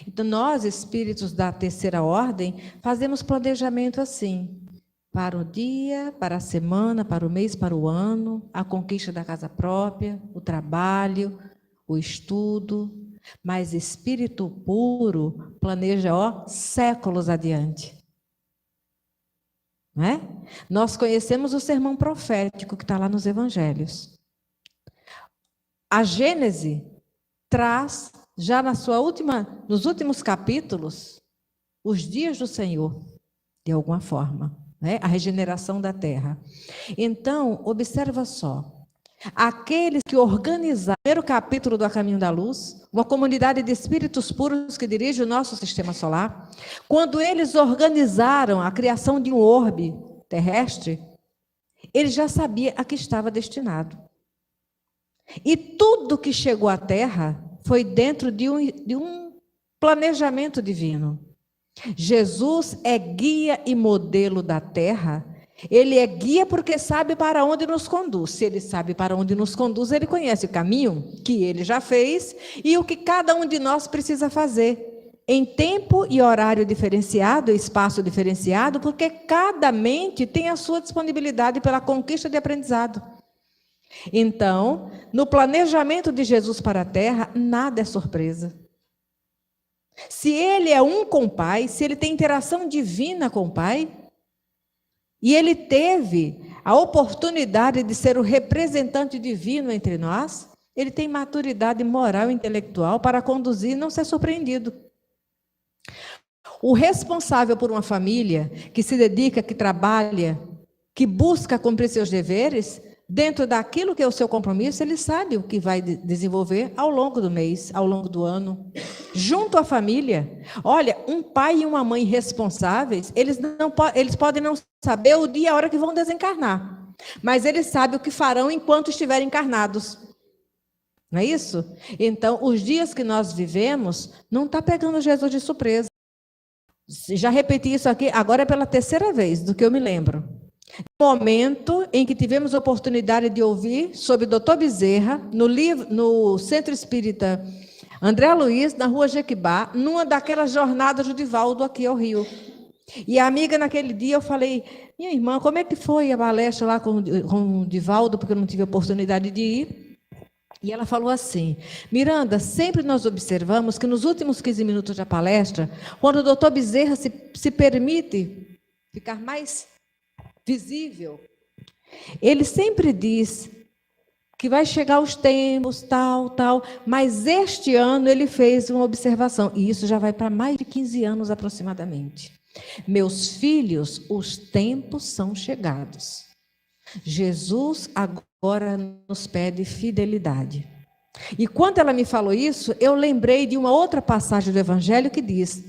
Então, nós, espíritos da terceira ordem, fazemos planejamento assim, para o dia, para a semana, para o mês, para o ano, a conquista da casa própria, o trabalho, o estudo. Mas espírito puro planeja, séculos adiante. Não é? Nós conhecemos o sermão profético que está lá nos evangelhos. A Gênese traz, já nos últimos capítulos, os dias do Senhor, de alguma forma. né? A regeneração da terra. Então, observa só. Aqueles que organizaram o primeiro capítulo do A Caminho da Luz, uma comunidade de espíritos puros que dirige o nosso sistema solar, quando eles organizaram a criação de um orbe terrestre, ele já sabia a que estava destinado. E tudo que chegou à Terra foi dentro de um planejamento divino. Jesus é guia e modelo da Terra. Ele é guia porque sabe para onde nos conduz. Se ele sabe para onde nos conduz, ele conhece o caminho que ele já fez e o que cada um de nós precisa fazer. Em tempo e horário diferenciado, espaço diferenciado, porque cada mente tem a sua disponibilidade pela conquista de aprendizado. Então, no planejamento de Jesus para a Terra, nada é surpresa. Se ele é um com o Pai, se ele tem interação divina com o Pai, e ele teve a oportunidade de ser o representante divino entre nós, ele tem maturidade moral e intelectual para conduzir e não ser surpreendido. O responsável por uma família que se dedica, que trabalha, que busca cumprir seus deveres, dentro daquilo que é o seu compromisso, ele sabe o que vai desenvolver ao longo do mês, ao longo do ano, junto à família. Olha, um pai e uma mãe responsáveis, eles podem não saber o dia e a hora que vão desencarnar, mas eles sabem o que farão enquanto estiverem encarnados. Não é isso? Então, os dias que nós vivemos, não está pegando Jesus de surpresa. Já repeti isso aqui, agora é pela terceira vez, do que eu me lembro. No momento em que tivemos a oportunidade de ouvir sobre o Dr. Bezerra, no Centro Espírita André Luiz, na Rua Jequibá, numa daquelas jornadas do Divaldo aqui ao Rio. E a amiga, naquele dia, eu falei, minha irmã, como é que foi a palestra lá com o Divaldo, porque eu não tive a oportunidade de ir. E ela falou assim, Miranda, sempre nós observamos que nos últimos 15 minutos da palestra, quando o doutor Bezerra se permite ficar mais visível, ele sempre diz que vai chegar os tempos, tal, mas este ano ele fez uma observação, e isso já vai para mais de 15 anos aproximadamente. Meus filhos, os tempos são chegados. Jesus agora nos pede fidelidade. E quando ela me falou isso, eu lembrei de uma outra passagem do Evangelho que diz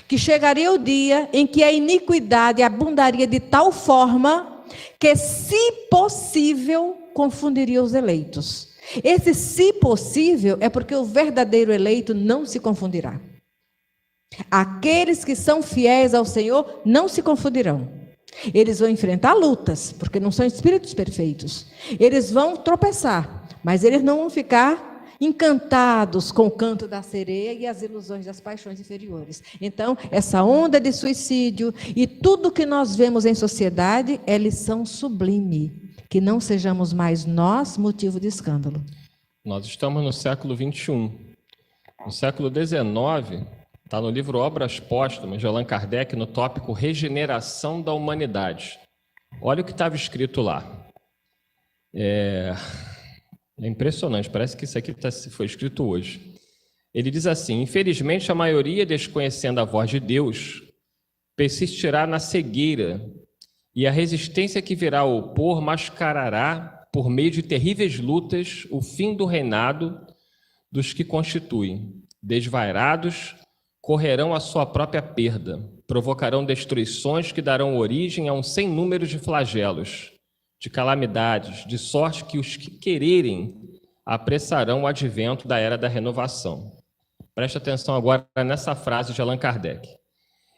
que chegaria o dia em que a iniquidade abundaria de tal forma que, se possível, confundiria os eleitos. Esse se possível é porque o verdadeiro eleito não se confundirá. Aqueles que são fiéis ao Senhor não se confundirão. Eles vão enfrentar lutas, porque não são espíritos perfeitos. Eles vão tropeçar, mas eles não vão ficar encantados com o canto da sereia e as ilusões das paixões inferiores. Então, essa onda de suicídio e tudo que nós vemos em sociedade é lição sublime, que não sejamos mais nós motivo de escândalo. Nós estamos no século XXI. No século XIX, está no livro Obras Póstumas, de Allan Kardec, no tópico Regeneração da Humanidade. Olha o que estava escrito lá. É impressionante, parece que isso aqui foi escrito hoje. Ele diz assim, infelizmente a maioria, desconhecendo a voz de Deus, persistirá na cegueira, e a resistência que virá a opor mascarará, por meio de terríveis lutas, o fim do reinado dos que constituem. Desvairados, correrão a sua própria perda, provocarão destruições que darão origem a um sem número de flagelos, de calamidades, de sorte que os que quererem apressarão o advento da era da renovação. Preste atenção agora nessa frase de Allan Kardec.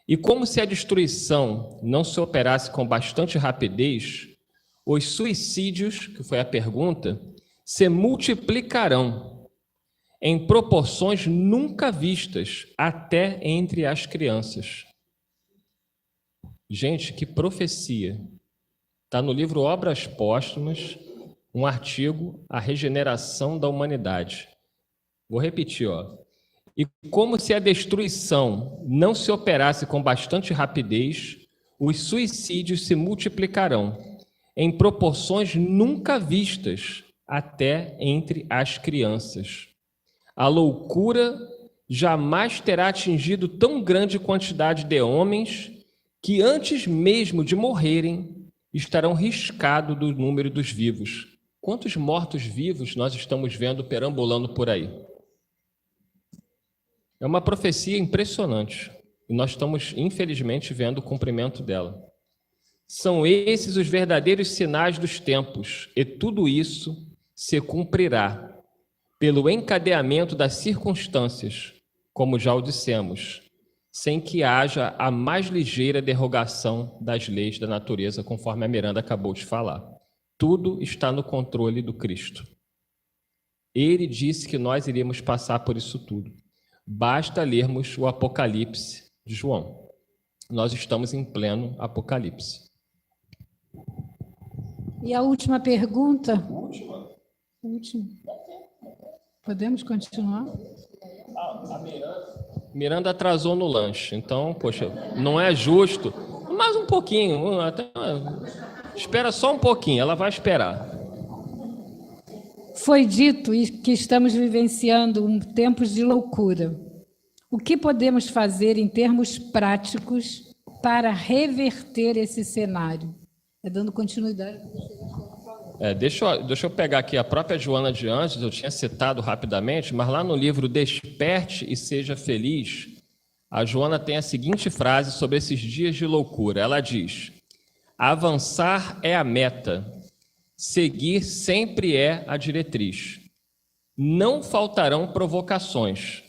E como se a destruição não se operasse com bastante rapidez, os suicídios, que foi a pergunta, se multiplicarão em proporções nunca vistas, até entre as crianças. Gente, que profecia! Está no livro Obras Póstumas, um artigo, A Regeneração da Humanidade. Vou repetir, ó. E como se a destruição não se operasse com bastante rapidez, os suicídios se multiplicarão em proporções nunca vistas, até entre as crianças. A loucura jamais terá atingido tão grande quantidade de homens que antes mesmo de morrerem, estarão riscados do número dos vivos. Quantos mortos-vivos nós estamos vendo perambulando por aí? É uma profecia impressionante. E nós estamos, infelizmente, vendo o cumprimento dela. São esses os verdadeiros sinais dos tempos, e tudo isso se cumprirá pelo encadeamento das circunstâncias, como já o dissemos, sem que haja a mais ligeira derrogação das leis da natureza, conforme a Miranda acabou de falar. Tudo está no controle do Cristo. Ele disse que nós iríamos passar por isso tudo. Basta lermos o Apocalipse de João. Nós estamos em pleno Apocalipse. E a última pergunta? Última. Podemos continuar? Miranda atrasou no lanche, então, poxa, não é justo. Mais um pouquinho, espera só um pouquinho, ela vai esperar. Foi dito que estamos vivenciando tempos de loucura. O que podemos fazer em termos práticos para reverter esse cenário? Dando continuidade. Deixa eu pegar aqui a própria Joana de Ângeles, eu tinha citado rapidamente, mas lá no livro Desperte e Seja Feliz, a Joana tem a seguinte frase sobre esses dias de loucura. Ela diz: avançar é a meta, seguir sempre é a diretriz. Não faltarão provocações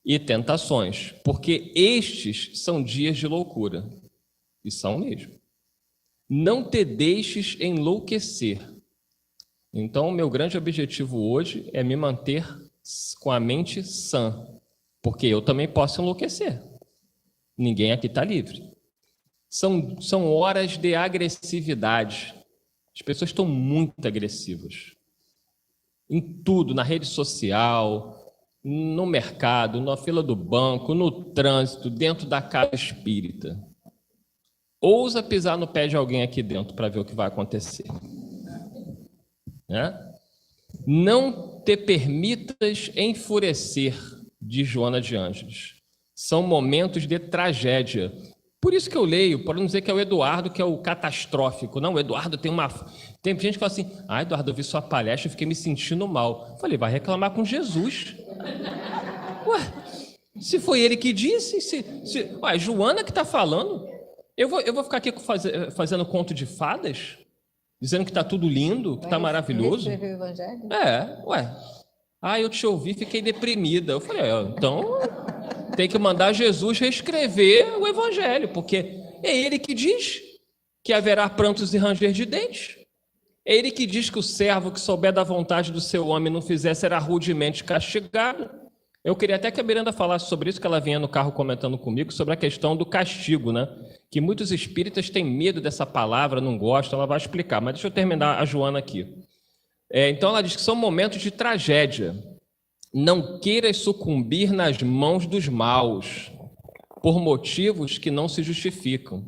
e tentações, porque estes são dias de loucura. E são mesmo. Não te deixes enlouquecer. Então, o meu grande objetivo hoje é me manter com a mente sã, porque eu também posso enlouquecer. Ninguém aqui está livre. São horas de agressividade. As pessoas estão muito agressivas. Em tudo, na rede social, no mercado, na fila do banco, no trânsito, dentro da casa espírita. Ousa pisar no pé de alguém aqui dentro para ver o que vai acontecer. Não te permitas enfurecer, diz Joana de Ângeles. São momentos de tragédia. Por isso que eu leio, para não dizer que é o Eduardo que é o catastrófico. Não, o Eduardo tem gente que fala assim: Eduardo, eu vi sua palestra e fiquei me sentindo mal. Eu falei, vai reclamar com Jesus. Se foi ele que disse, Joana que está falando, eu vou ficar aqui fazendo conto de fadas? Dizendo que está tudo lindo, que está maravilhoso? Escreveu o Evangelho? Eu te ouvi, fiquei deprimida. Eu falei, então tem que mandar Jesus reescrever o Evangelho, porque é ele que diz que haverá prantos e ranger de dentes. É ele que diz que o servo que souber da vontade do seu homem não fizer será rudemente castigado. Eu queria até que a Miranda falasse sobre isso, que ela vinha no carro comentando comigo, sobre a questão do castigo, né? Que muitos espíritas têm medo dessa palavra, não gostam, ela vai explicar. Mas deixa eu terminar a Joana aqui. Então ela diz que são momentos de tragédia. Não queiras sucumbir nas mãos dos maus, por motivos que não se justificam.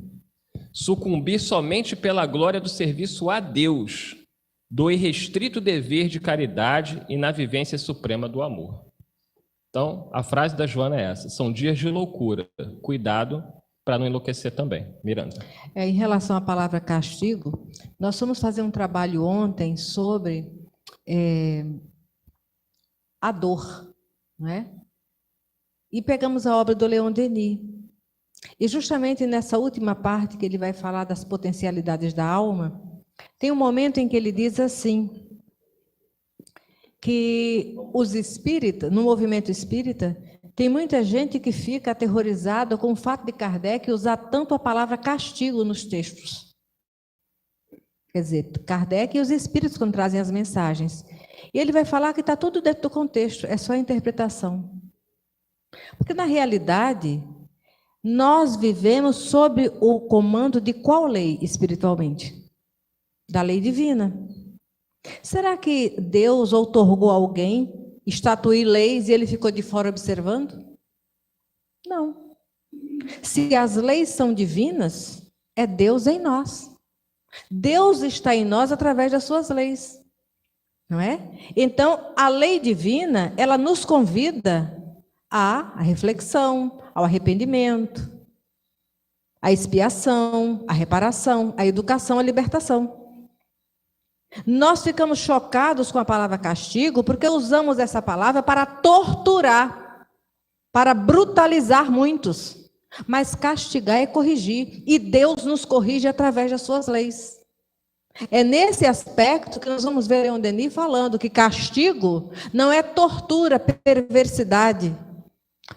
Sucumbir somente pela glória do serviço a Deus, do irrestrito dever de caridade e na vivência suprema do amor. Então, a frase da Joana é essa: são dias de loucura, cuidado para não enlouquecer também. Miranda. Em relação à palavra castigo, nós fomos fazer um trabalho ontem sobre a dor, não é? E pegamos a obra do Leon Denis. E justamente nessa última parte que ele vai falar das potencialidades da alma, tem um momento em que ele diz assim, que os espíritas, no movimento espírita, tem muita gente que fica aterrorizada com o fato de Kardec usar tanto a palavra castigo nos textos. Quer dizer, Kardec e os espíritos quando trazem as mensagens. E ele vai falar que está tudo dentro do contexto, é só a interpretação. Porque, na realidade, nós vivemos sob o comando de qual lei espiritualmente? Da lei divina. Será que Deus outorgou a alguém estatuir leis e ele ficou de fora observando? Não. Se as leis são divinas, é Deus em nós. Deus está em nós através das suas leis. Não é? Então, a lei divina, ela nos convida à reflexão, ao arrependimento. a expiação, a reparação, a educação, a libertação. Nós ficamos chocados com a palavra castigo porque usamos essa palavra para torturar, para brutalizar muitos. Mas castigar é corrigir, e Deus nos corrige através das suas leis. É nesse aspecto que nós vamos ver Leon Denis falando que castigo não é tortura, perversidade.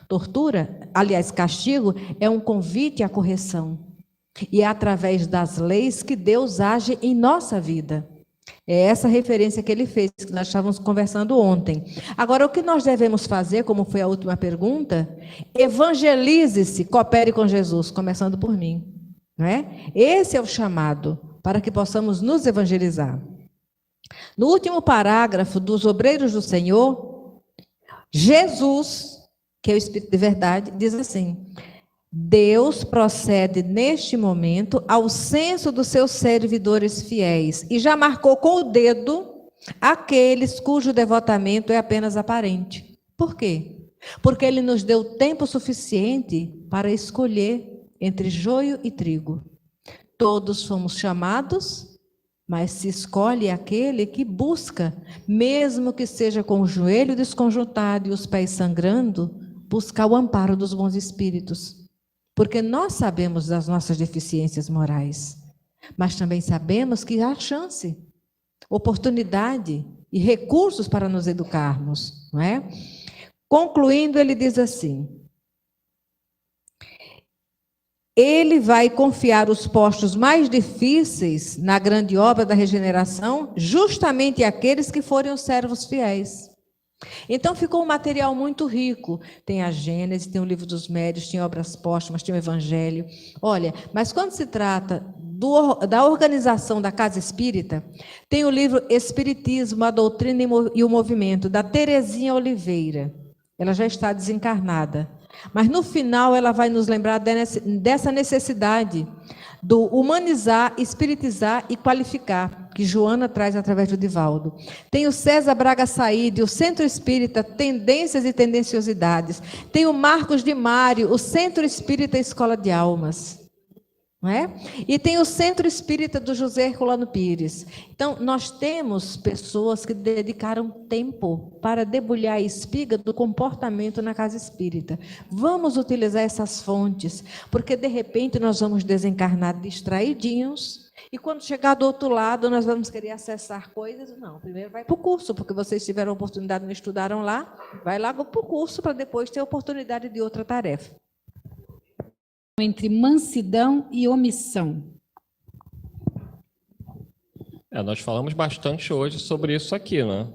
Tortura, aliás, castigo, é um convite à correção. E é através das leis que Deus age em nossa vida. É essa referência que ele fez, que nós estávamos conversando ontem. Agora, o que nós devemos fazer, como foi a última pergunta, evangelize-se, coopere com Jesus, começando por mim. Não é? Esse é o chamado, para que possamos nos evangelizar. No último parágrafo dos Obreiros do Senhor, Jesus, que é o Espírito de verdade, diz assim: Deus procede neste momento ao censo dos seus servidores fiéis e já marcou com o dedo aqueles cujo devotamento é apenas aparente. Por quê? Porque ele nos deu tempo suficiente para escolher entre joio e trigo. Todos fomos chamados, mas se escolhe aquele que busca, mesmo que seja com o joelho desconjuntado e os pés sangrando, buscar o amparo dos bons espíritos. Porque nós sabemos das nossas deficiências morais, mas também sabemos que há chance, oportunidade e recursos para nos educarmos, não é? Concluindo, ele diz assim: ele vai confiar os postos mais difíceis na grande obra da regeneração justamente àqueles que forem os servos fiéis. Então ficou um material muito rico. Tem a Gênesis, tem o Livro dos Médiuns, tem obras póstumas, tem o Evangelho. Olha, mas quando se trata da organização da Casa Espírita, tem o livro Espiritismo, a Doutrina e o Movimento, da Terezinha Oliveira. Ela já está desencarnada. Mas no final ela vai nos lembrar dessa necessidade do humanizar, espiritizar e qualificar, que Joana traz através do Divaldo. Tem o César Braga Saíde, o Centro Espírita, Tendências e Tendenciosidades. Tem o Marcos de Mário, o Centro Espírita Escola de Almas. Não é? E tem o Centro Espírita do José Herculano Pires. Então, nós temos pessoas que dedicaram tempo para debulhar a espiga do comportamento na casa espírita. Vamos utilizar essas fontes, porque de repente nós vamos desencarnar distraidinhos, e quando chegar do outro lado nós vamos querer acessar coisas. Não, primeiro vai para o curso, porque vocês tiveram a oportunidade, não estudaram lá, vai lá para o curso para depois ter a oportunidade de outra tarefa. Entre mansidão e omissão. Nós falamos bastante hoje sobre isso aqui, né?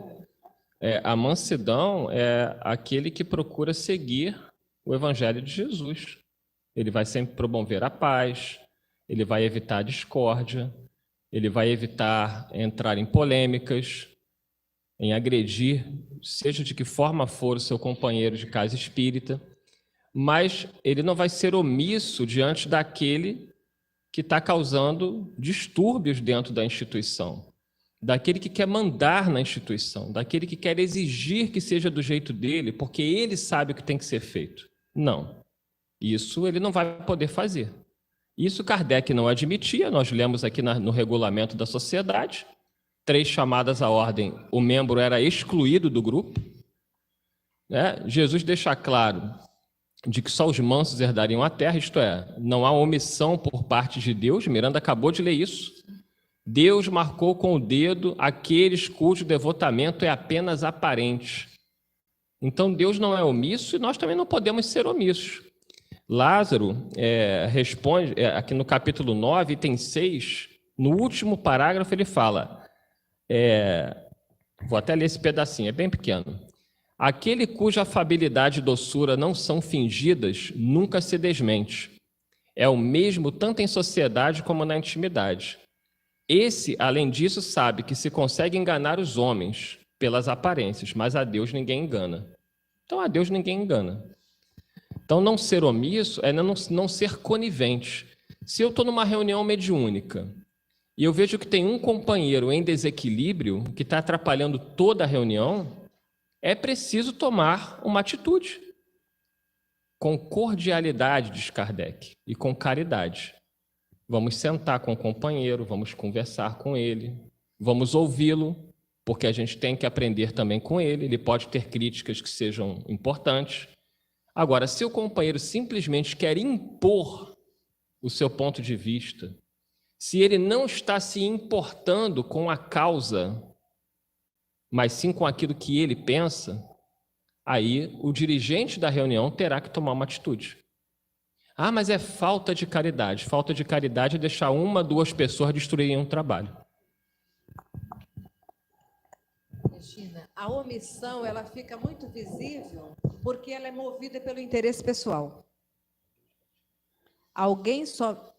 A mansidão é aquele que procura seguir o Evangelho de Jesus. Ele vai sempre promover a paz, ele vai evitar a discórdia, ele vai evitar entrar em polêmicas, em agredir, seja de que forma for o seu companheiro de casa espírita. Mas ele não vai ser omisso diante daquele que está causando distúrbios dentro da instituição, daquele que quer mandar na instituição, daquele que quer exigir que seja do jeito dele, porque ele sabe o que tem que ser feito. Não, isso ele não vai poder fazer. Isso Kardec não admitia, nós lemos aqui no regulamento da sociedade, 3 chamadas à ordem, o membro era excluído do grupo. Jesus deixa claro de que só os mansos herdariam a terra, isto é, não há omissão por parte de Deus. Miranda acabou de ler isso. Deus marcou com o dedo aqueles cujo devotamento é apenas aparente. Então Deus não é omisso e nós também não podemos ser omissos. Lázaro responde, aqui no capítulo 9, item 6, no último parágrafo ele fala, vou até ler esse pedacinho, é bem pequeno. Aquele cuja afabilidade e doçura não são fingidas, nunca se desmente. É o mesmo tanto em sociedade como na intimidade. Esse, além disso, sabe que se consegue enganar os homens pelas aparências, mas a Deus ninguém engana. Então, a Deus ninguém engana. Então, não ser omisso é não ser conivente. Se eu estou numa reunião mediúnica e eu vejo que tem um companheiro em desequilíbrio que está atrapalhando toda a reunião, é preciso tomar uma atitude. com cordialidade, diz Kardec, e com caridade. Vamos sentar com o companheiro, vamos conversar com ele, vamos ouvi-lo, porque a gente tem que aprender também com ele. Ele pode ter críticas que sejam importantes. Agora, se o companheiro simplesmente quer impor o seu ponto de vista, se ele não está se importando com a causa, mas sim com aquilo que ele pensa, aí o dirigente da reunião terá que tomar uma atitude. Ah, mas é falta de caridade. Falta de caridade é deixar uma, duas pessoas destruírem um trabalho. Regina, a omissão ela fica muito visível porque ela é movida pelo interesse pessoal. Alguém só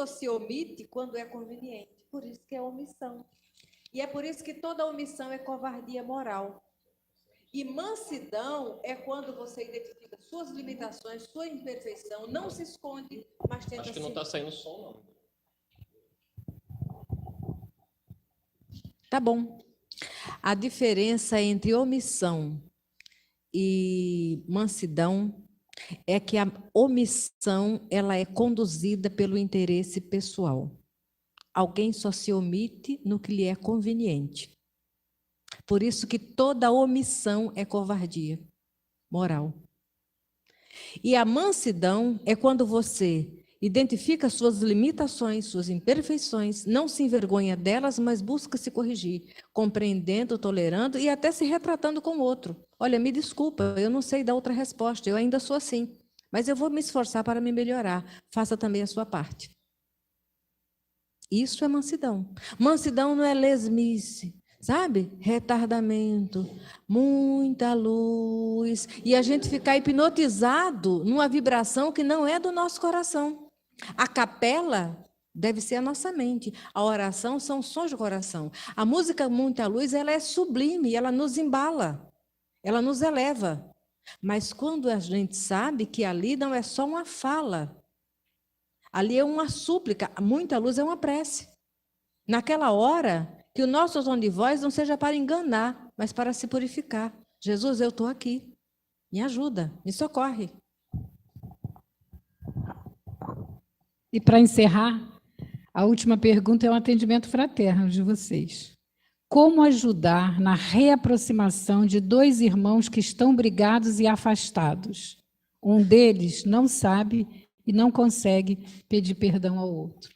se omite quando é conveniente. Por isso que é omissão. E é por isso que toda omissão é covardia moral. E mansidão é quando você identifica suas limitações, sua imperfeição, não se esconde, mas tenta... Acho que não está saindo som, não. Tá bom. A diferença entre omissão e mansidão é que a omissão ela é conduzida pelo interesse pessoal. Alguém só se omite no que lhe é conveniente. Por isso que toda omissão é covardia moral. E a mansidão é quando você identifica suas limitações, suas imperfeições, não se envergonha delas, mas busca se corrigir, compreendendo, tolerando e até se retratando com o outro. Olha, me desculpa, eu não sei dar outra resposta, eu ainda sou assim, mas eu vou me esforçar para me melhorar. Faça também a sua parte. Isso é mansidão. Mansidão não é lesmice, sabe? Retardamento, muita luz, e a gente ficar hipnotizado numa vibração que não é do nosso coração. A capela deve ser a nossa mente. A oração são sons do coração. A música Muita Luz, ela é sublime, ela nos embala, ela nos eleva. Mas quando a gente sabe que ali não é só uma fala, ali é uma súplica, muita luz é uma prece. Naquela hora, que o nosso tom de voz não seja para enganar, mas para se purificar. Jesus, eu estou aqui, me ajuda, me socorre. E para encerrar, a última pergunta é um atendimento fraterno de vocês. Como ajudar na reaproximação de dois irmãos que estão brigados e afastados? Um deles não sabe e não consegue pedir perdão ao outro.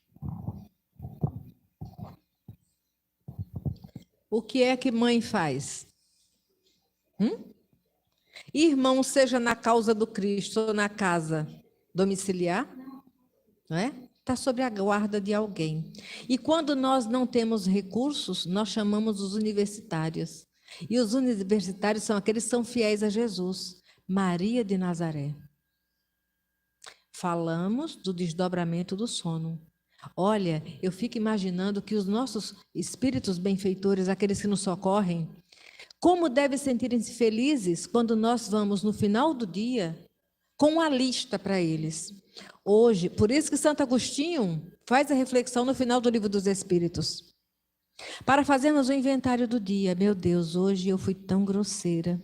O que é que mãe faz? Irmão, seja na causa do Cristo ou na casa domiciliar, não é? Está sob a guarda de alguém. E quando nós não temos recursos, nós chamamos os universitários. E os universitários são aqueles que são fiéis a Jesus. Maria de Nazaré. Falamos do desdobramento do sono. Olha, eu fico imaginando que os nossos espíritos benfeitores, aqueles que nos socorrem, como devem sentirem-se felizes quando nós vamos no final do dia com uma lista para eles. Hoje, por isso que Santo Agostinho faz a reflexão no final do Livro dos Espíritos. Para fazermos o inventário do dia. Meu Deus, hoje eu fui tão grosseira.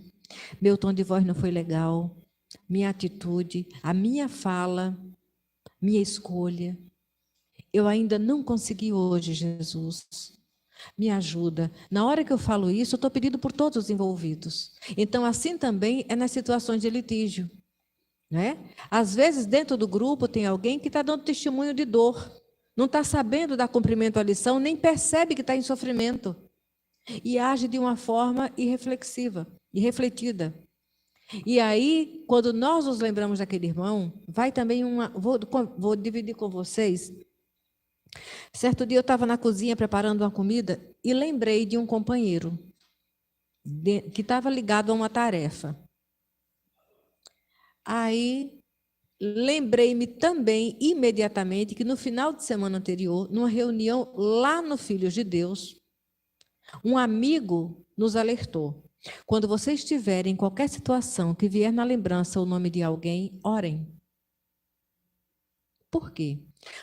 Meu tom de voz não foi legal. Minha atitude, a minha fala, minha escolha. Eu ainda não consegui hoje, Jesus. Me ajuda. Na hora que eu falo isso, eu estou pedindo por todos os envolvidos. Então, assim também é nas situações de litígio. Né? Às vezes, dentro do grupo, tem alguém que está dando testemunho de dor, não está sabendo dar cumprimento à lição, nem percebe que está em sofrimento, e age de uma forma irreflexiva, irrefletida. E aí, quando nós nos lembramos daquele irmão, vai também uma... Vou dividir com vocês. Certo dia eu estava na cozinha preparando uma comida e lembrei de um companheiro que estava ligado a uma tarefa. Aí, lembrei-me também, imediatamente, que no final de semana anterior, numa reunião lá no Filhos de Deus, um amigo nos alertou. Quando vocês estiverem em qualquer situação que vier na lembrança o nome de alguém, orem. Por quê?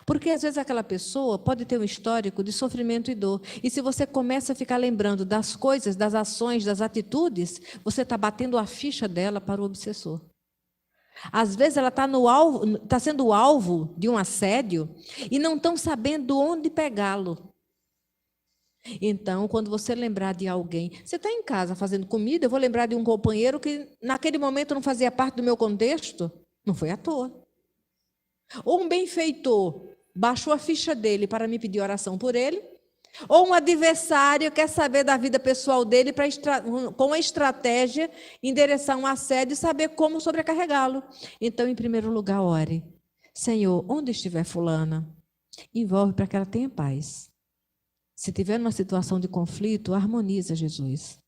Porque às vezes aquela pessoa pode ter um histórico de sofrimento e dor. E se você começa a ficar lembrando das coisas, das ações, das atitudes, você está batendo a ficha dela para o obsessor. Às vezes ela está sendo alvo de um assédio e não estão sabendo onde pegá-lo. Então, quando você lembrar de alguém, você está em casa fazendo comida, eu vou lembrar de um companheiro que naquele momento não fazia parte do meu contexto, não foi à toa. Ou um benfeitor baixou a ficha dele para me pedir oração por ele, ou um adversário quer saber da vida pessoal dele para, com a estratégia, endereçar um assédio e saber como sobrecarregá-lo. Então, em primeiro lugar, ore. Senhor, onde estiver fulana, envolve para que ela tenha paz. Se tiver numa situação de conflito, harmoniza, Jesus.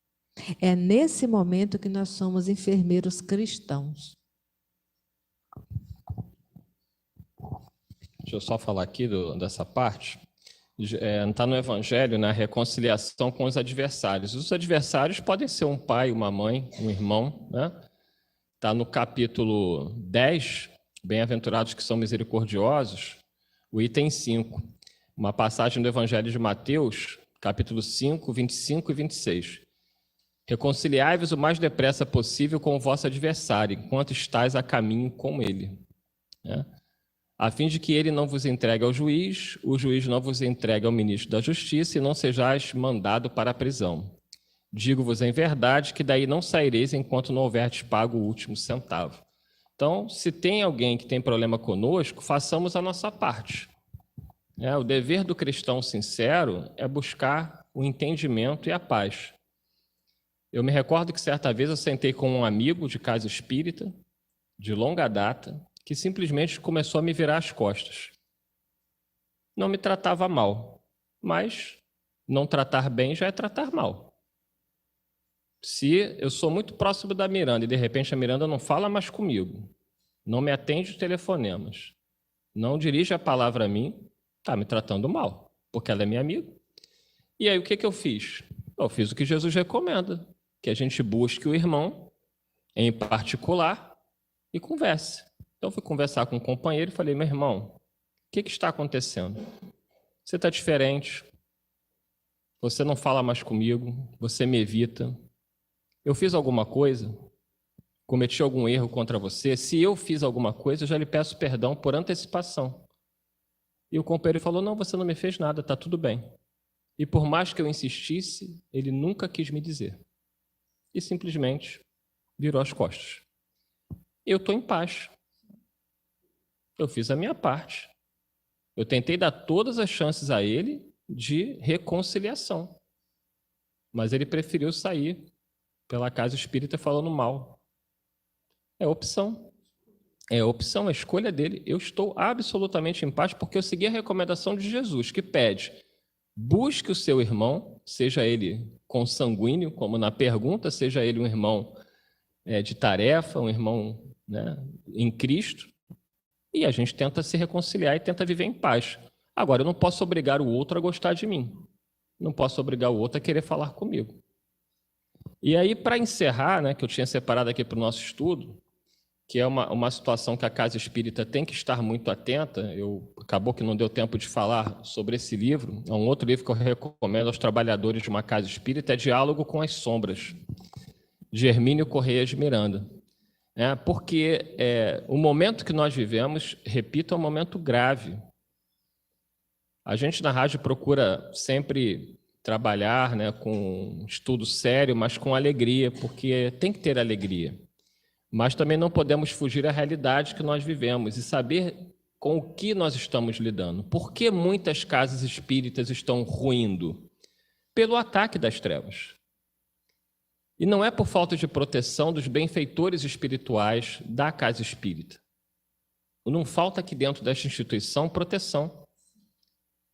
É nesse momento que nós somos enfermeiros cristãos. Deixa eu só falar aqui dessa parte. Está no Evangelho, na reconciliação com os adversários. Os adversários podem ser um pai, uma mãe, um irmão. Está no capítulo 10, Bem-aventurados que são misericordiosos, o item 5. Uma passagem do Evangelho de Mateus, capítulo 5, 25 e 26. Reconciliai-vos o mais depressa possível com o vosso adversário, enquanto estáis a caminho com ele. A fim de que ele não vos entregue ao juiz, o juiz não vos entregue ao ministro da Justiça e não sejais mandado para a prisão. Digo-vos em verdade que daí não saireis enquanto não houverdes pago o último centavo. Então, se tem alguém que tem problema conosco, façamos a nossa parte. O dever do cristão sincero é buscar o entendimento e a paz. Eu me recordo que certa vez eu sentei com um amigo de casa espírita, de longa data, que simplesmente começou a me virar as costas. Não me tratava mal, mas não tratar bem já é tratar mal. Se eu sou muito próximo da Miranda e de repente a Miranda não fala mais comigo, não me atende os telefonemas, não dirige a palavra a mim, está me tratando mal, porque ela é minha amiga. E aí o que eu fiz? Eu fiz o que Jesus recomenda, que a gente busque o irmão em particular e converse. Então, eu fui conversar com um companheiro e falei, meu irmão, o que está acontecendo? Você está diferente, você não fala mais comigo, você me evita. Eu fiz alguma coisa? Cometi algum erro contra você? Se eu fiz alguma coisa, eu já lhe peço perdão por antecipação. E o companheiro falou, não, você não me fez nada, está tudo bem. E por mais que eu insistisse, ele nunca quis me dizer. E simplesmente virou as costas. Eu estou em paz. Eu fiz a minha parte. Eu tentei dar todas as chances a ele de reconciliação. Mas ele preferiu sair pela casa espírita falando mal. É opção. É opção, é escolha dele. Eu estou absolutamente em paz porque eu segui a recomendação de Jesus, que pede: busque o seu irmão, seja ele consanguíneo, como na pergunta, seja ele um irmão de tarefa, um irmão em Cristo, e a gente tenta se reconciliar e tenta viver em paz. Agora, eu não posso obrigar o outro a gostar de mim. Não posso obrigar o outro a querer falar comigo. E aí, para encerrar, que eu tinha separado aqui para o nosso estudo, que é uma situação que a Casa Espírita tem que estar muito atenta, acabou que não deu tempo de falar sobre esse livro, é um outro livro que eu recomendo aos trabalhadores de uma Casa Espírita, é Diálogo com as Sombras, de Hermínio Correia de Miranda. Porque o momento que nós vivemos, repito, é um momento grave. A gente na rádio procura sempre trabalhar com estudo sério, mas com alegria, porque tem que ter alegria. Mas também não podemos fugir à realidade que nós vivemos e saber com o que nós estamos lidando. Por que muitas casas espíritas estão ruindo? Pelo ataque das trevas. E não é por falta de proteção dos benfeitores espirituais da casa espírita. Não falta aqui dentro desta instituição proteção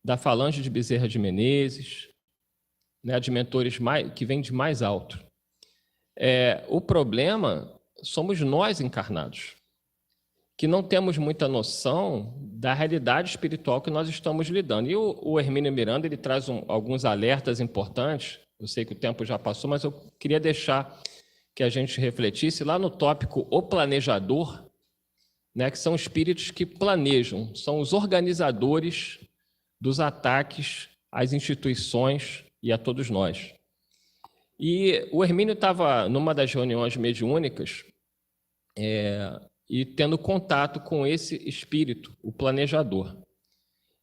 da falange de Bezerra de Menezes, de mentores que vêm de mais alto. O problema somos nós encarnados, que não temos muita noção da realidade espiritual que nós estamos lidando. E o Hermínio Miranda ele traz alguns alertas importantes. Eu sei que o tempo já passou, mas eu queria deixar que a gente refletisse lá no tópico O Planejador, né, que são espíritos que planejam, são os organizadores dos ataques às instituições e a todos nós. E o Hermínio estava numa das reuniões mediúnicas e tendo contato com esse espírito, o planejador.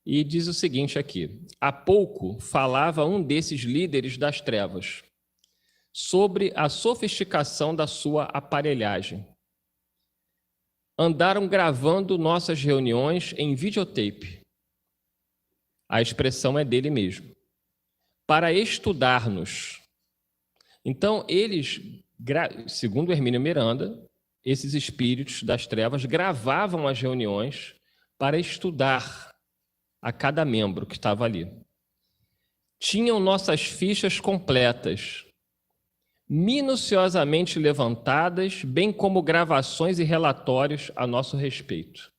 E diz o seguinte aqui: há pouco falava um desses líderes das trevas sobre a sofisticação da sua aparelhagem. Andaram gravando nossas reuniões em videotape. A expressão é dele mesmo. Para estudar-nos. Então, eles, segundo Hermínio Miranda, esses espíritos das trevas gravavam as reuniões para estudar a cada membro que estava ali. Tinham nossas fichas completas, minuciosamente levantadas, bem como gravações e relatórios a nosso respeito.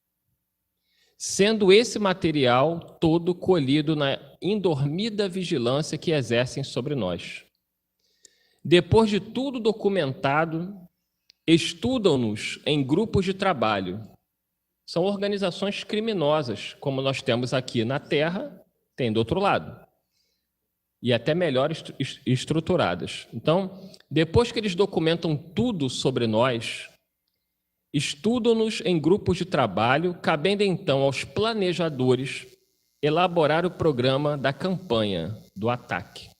Sendo esse material todo colhido na indormida vigilância que exercem sobre nós. Depois de tudo documentado, estudam-nos em grupos de trabalho. São organizações criminosas, como nós temos aqui na Terra, tem do outro lado. E até melhor estruturadas. Então, depois que eles documentam tudo sobre nós, estudam-nos em grupos de trabalho, cabendo então aos planejadores elaborar o programa da campanha, do ataque.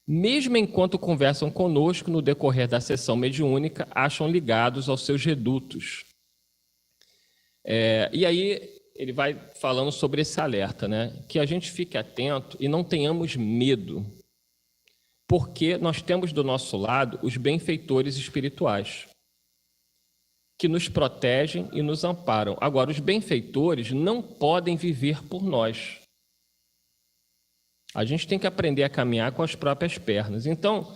Mesmo enquanto conversam conosco no decorrer da sessão mediúnica, acham ligados aos seus redutos. E aí ele vai falando sobre esse alerta, né? Que a gente fique atento e não tenhamos medo, porque nós temos do nosso lado os benfeitores espirituais, que nos protegem e nos amparam. Agora, os benfeitores não podem viver por nós. A gente tem que aprender a caminhar com as próprias pernas. Então,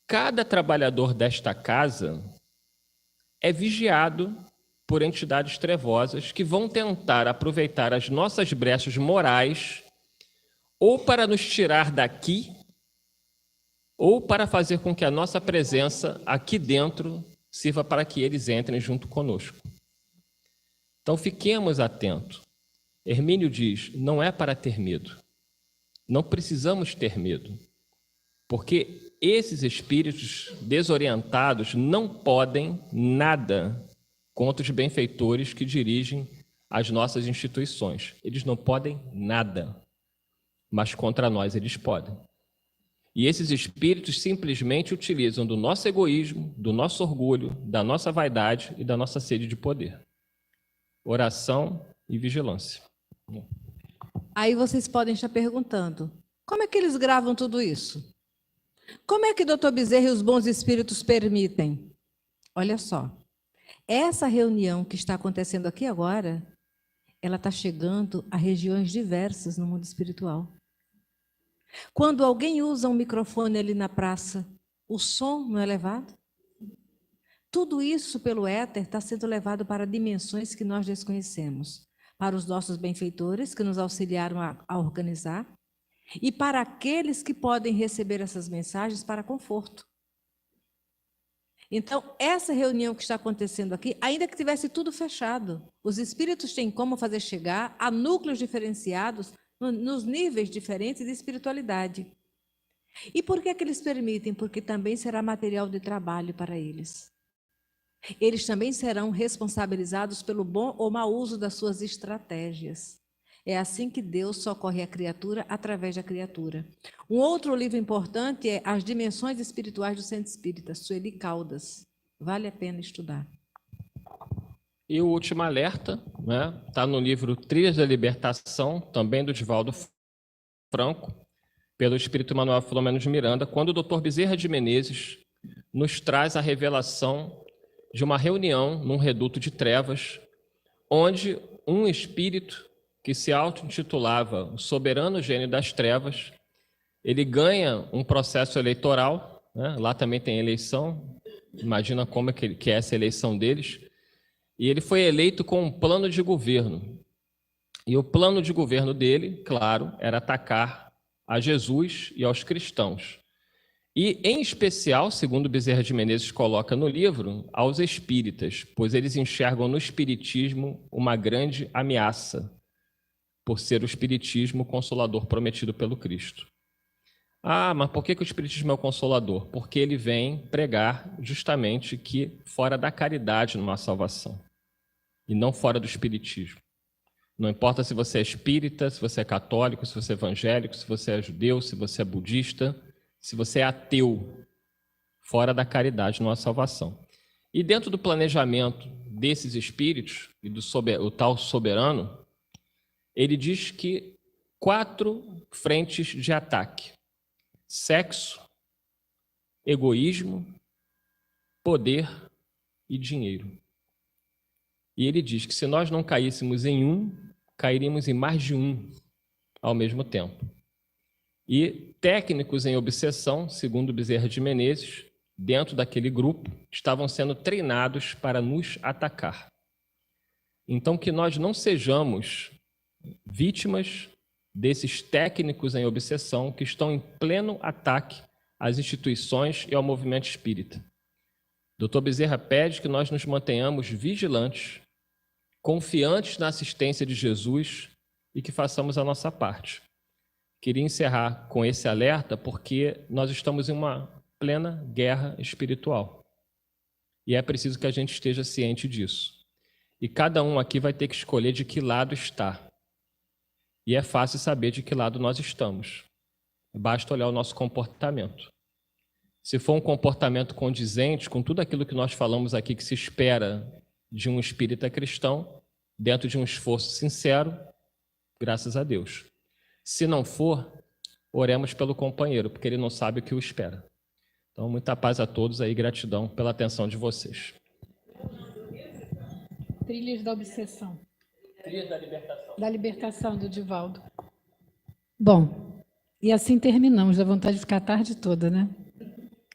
cada trabalhador desta casa é vigiado por entidades trevosas que vão tentar aproveitar as nossas brechas morais ou para nos tirar daqui ou para fazer com que a nossa presença aqui dentro sirva para que eles entrem junto conosco. Então, fiquemos atentos. Hermínio diz, não é para ter medo. Não precisamos ter medo, porque esses espíritos desorientados não podem nada contra os benfeitores que dirigem as nossas instituições. Eles não podem nada, mas contra nós eles podem. E esses espíritos simplesmente utilizam do nosso egoísmo, do nosso orgulho, da nossa vaidade e da nossa sede de poder. Oração e vigilância. Aí vocês podem estar perguntando, como é que eles gravam tudo isso? Como é que Dr. Bezerra e os bons espíritos permitem? Olha só, essa reunião que está acontecendo aqui agora, ela está chegando a regiões diversas no mundo espiritual. Quando alguém usa um microfone ali na praça, o som não é levado? Tudo isso pelo éter está sendo levado para dimensões que nós desconhecemos. Para os nossos benfeitores que nos auxiliaram a organizar e para aqueles que podem receber essas mensagens para conforto. Então, essa reunião que está acontecendo aqui, ainda que tivesse tudo fechado, os espíritos têm como fazer chegar a núcleos diferenciados nos níveis diferentes de espiritualidade. E por que é que eles permitem? Porque também será material de trabalho para eles. Eles também serão responsabilizados pelo bom ou mau uso das suas estratégias. É assim que Deus socorre a criatura através da criatura. Um outro livro importante é As Dimensões Espirituais do Centro Espírita, Sueli Caldas. Vale a pena estudar. E o último alerta, né, está no livro Trilhas da Libertação, também do Divaldo Franco, pelo Espírito Manuel Filomeno de Miranda, quando o Dr. Bezerra de Menezes nos traz a revelação de uma reunião num reduto de trevas, onde um espírito que se auto-intitulava o soberano gênio das trevas, ele ganha um processo eleitoral, né? Lá também tem eleição, imagina como é que é essa eleição deles, e ele foi eleito com um plano de governo. E o plano de governo dele, claro, era atacar a Jesus e aos cristãos. E, em especial, segundo Bezerra de Menezes coloca no livro, aos espíritas, pois eles enxergam no espiritismo uma grande ameaça, por ser o espiritismo o consolador prometido pelo Cristo. Ah, mas por que o espiritismo é o consolador? Porque ele vem pregar justamente que fora da caridade não há salvação, e não fora do espiritismo. Não importa se você é espírita, se você é católico, se você é evangélico, se você é judeu, se você é budista, se você é ateu, fora da caridade não há salvação. E dentro do planejamento desses espíritos, e do o tal soberano, ele diz que 4 frentes de ataque: sexo, egoísmo, poder e dinheiro. E ele diz que se nós não caíssemos em um, cairíamos em mais de um ao mesmo tempo. E técnicos em obsessão, segundo Bezerra de Menezes, dentro daquele grupo, estavam sendo treinados para nos atacar. Então, que nós não sejamos vítimas desses técnicos em obsessão que estão em pleno ataque às instituições e ao movimento espírita. Dr. Bezerra pede que nós nos mantenhamos vigilantes, confiantes na assistência de Jesus e que façamos a nossa parte. Queria encerrar com esse alerta porque nós estamos em uma plena guerra espiritual. E é preciso que a gente esteja ciente disso. E cada um aqui vai ter que escolher de que lado está. E é fácil saber de que lado nós estamos. Basta olhar o nosso comportamento. Se for um comportamento condizente com tudo aquilo que nós falamos aqui que se espera de um espírita cristão, dentro de um esforço sincero, graças a Deus. Se não for, oremos pelo companheiro, porque ele não sabe o que o espera. Então, muita paz a todos aí, gratidão pela atenção de vocês. Trilhas da obsessão. Trilhas da libertação. Da libertação, do Divaldo. Bom, e assim terminamos, dá vontade de ficar a tarde toda, né?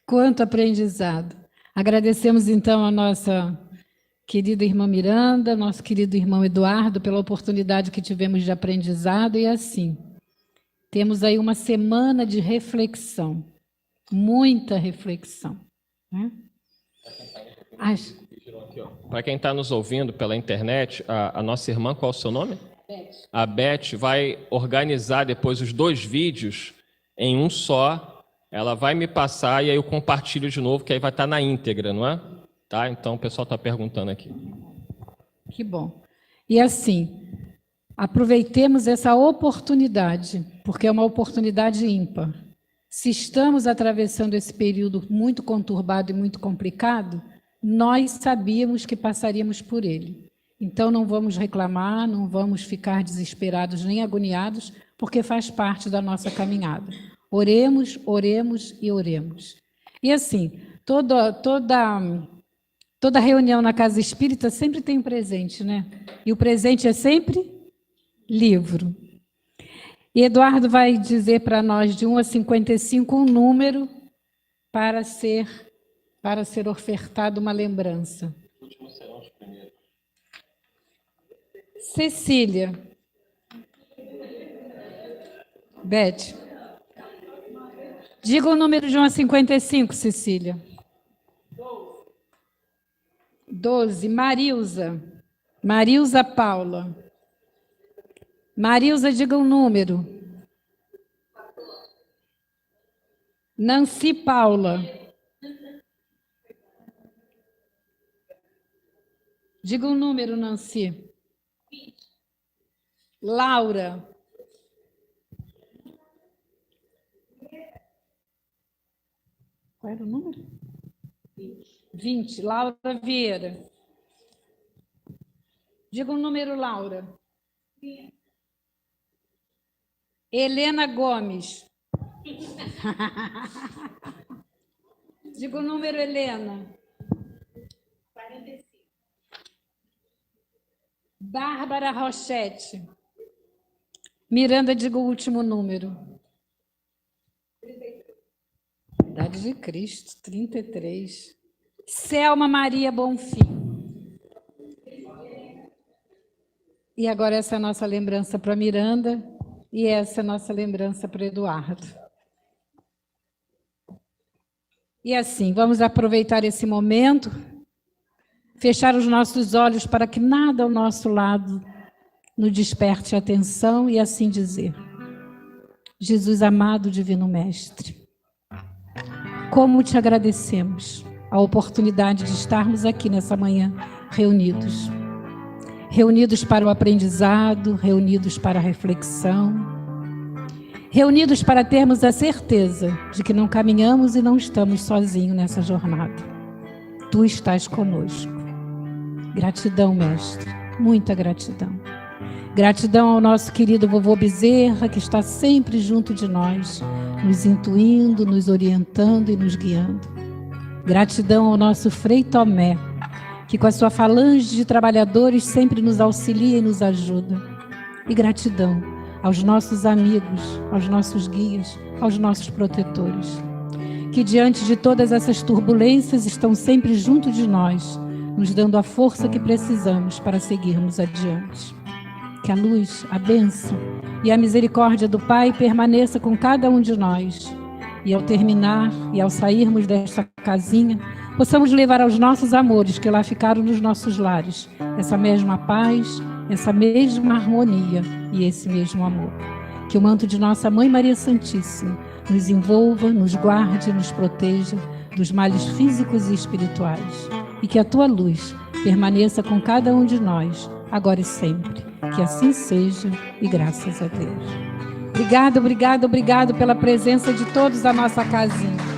Quanto aprendizado. Agradecemos, então, a nossa querida irmã Miranda, nosso querido irmão Eduardo, pela oportunidade que tivemos de aprendizado, e assim, temos aí uma semana de reflexão, muita reflexão. Né? Para quem está nos ouvindo pela internet, a nossa irmã, qual é o seu nome? Beth. A Beth vai organizar depois os 2 vídeos em um só. Ela vai me passar e aí eu compartilho de novo, que aí vai estar na íntegra, não é? Tá? Então o pessoal está perguntando aqui. Que bom. E assim, aproveitemos essa oportunidade, porque é uma oportunidade ímpar. Se estamos atravessando esse período muito conturbado e muito complicado, nós sabíamos que passaríamos por ele. Então, não vamos reclamar, não vamos ficar desesperados nem agoniados, porque faz parte da nossa caminhada. Oremos, oremos e oremos. E assim, toda reunião na casa espírita sempre tem um presente, né? E o presente é sempre livro. E Eduardo vai dizer para nós de 1 a 55 um número para ser ofertado uma lembrança. Cecília. Beth. Diga o número de 1 a 55, Cecília. 12. Marilza. Marilza Paula. Marilza, diga o número. Nancy Paula. Diga o número, Nancy. Laura. Qual era o número? 20. Laura Vieira. Diga o número, Laura. Helena Gomes. Diga o número, Helena. 45. Bárbara Rochete. Miranda, diga o último número. 33. Idade de Cristo, 33. Selma Maria Bonfim. E agora essa é a nossa lembrança para Miranda e essa é a nossa lembrança para Eduardo. E assim, vamos aproveitar esse momento, fechar os nossos olhos para que nada ao nosso lado nos desperte a atenção e assim dizer: Jesus amado, Divino Mestre, como te agradecemos a oportunidade de estarmos aqui nessa manhã reunidos. Reunidos para o aprendizado, reunidos para a reflexão, reunidos para termos a certeza de que não caminhamos e não estamos sozinhos nessa jornada. Tu estás conosco. Gratidão, Mestre, muita gratidão. Gratidão ao nosso querido vovô Bezerra, que está sempre junto de nós, nos intuindo, nos orientando e nos guiando. Gratidão ao nosso Frei Tomé, que com a sua falange de trabalhadores sempre nos auxilia e nos ajuda. E gratidão aos nossos amigos, aos nossos guias, aos nossos protetores, que diante de todas essas turbulências estão sempre junto de nós, nos dando a força que precisamos para seguirmos adiante. Que a luz, a bênção e a misericórdia do Pai permaneça com cada um de nós. E ao terminar e ao sairmos desta casinha, possamos levar aos nossos amores que lá ficaram nos nossos lares essa mesma paz, essa mesma harmonia e esse mesmo amor. Que o manto de nossa Mãe Maria Santíssima nos envolva, nos guarde, nos proteja dos males físicos e espirituais. E que a tua luz permaneça com cada um de nós, agora e sempre. Que assim seja e graças a Deus. Obrigado, obrigado, obrigado pela presença de todos da nossa casinha.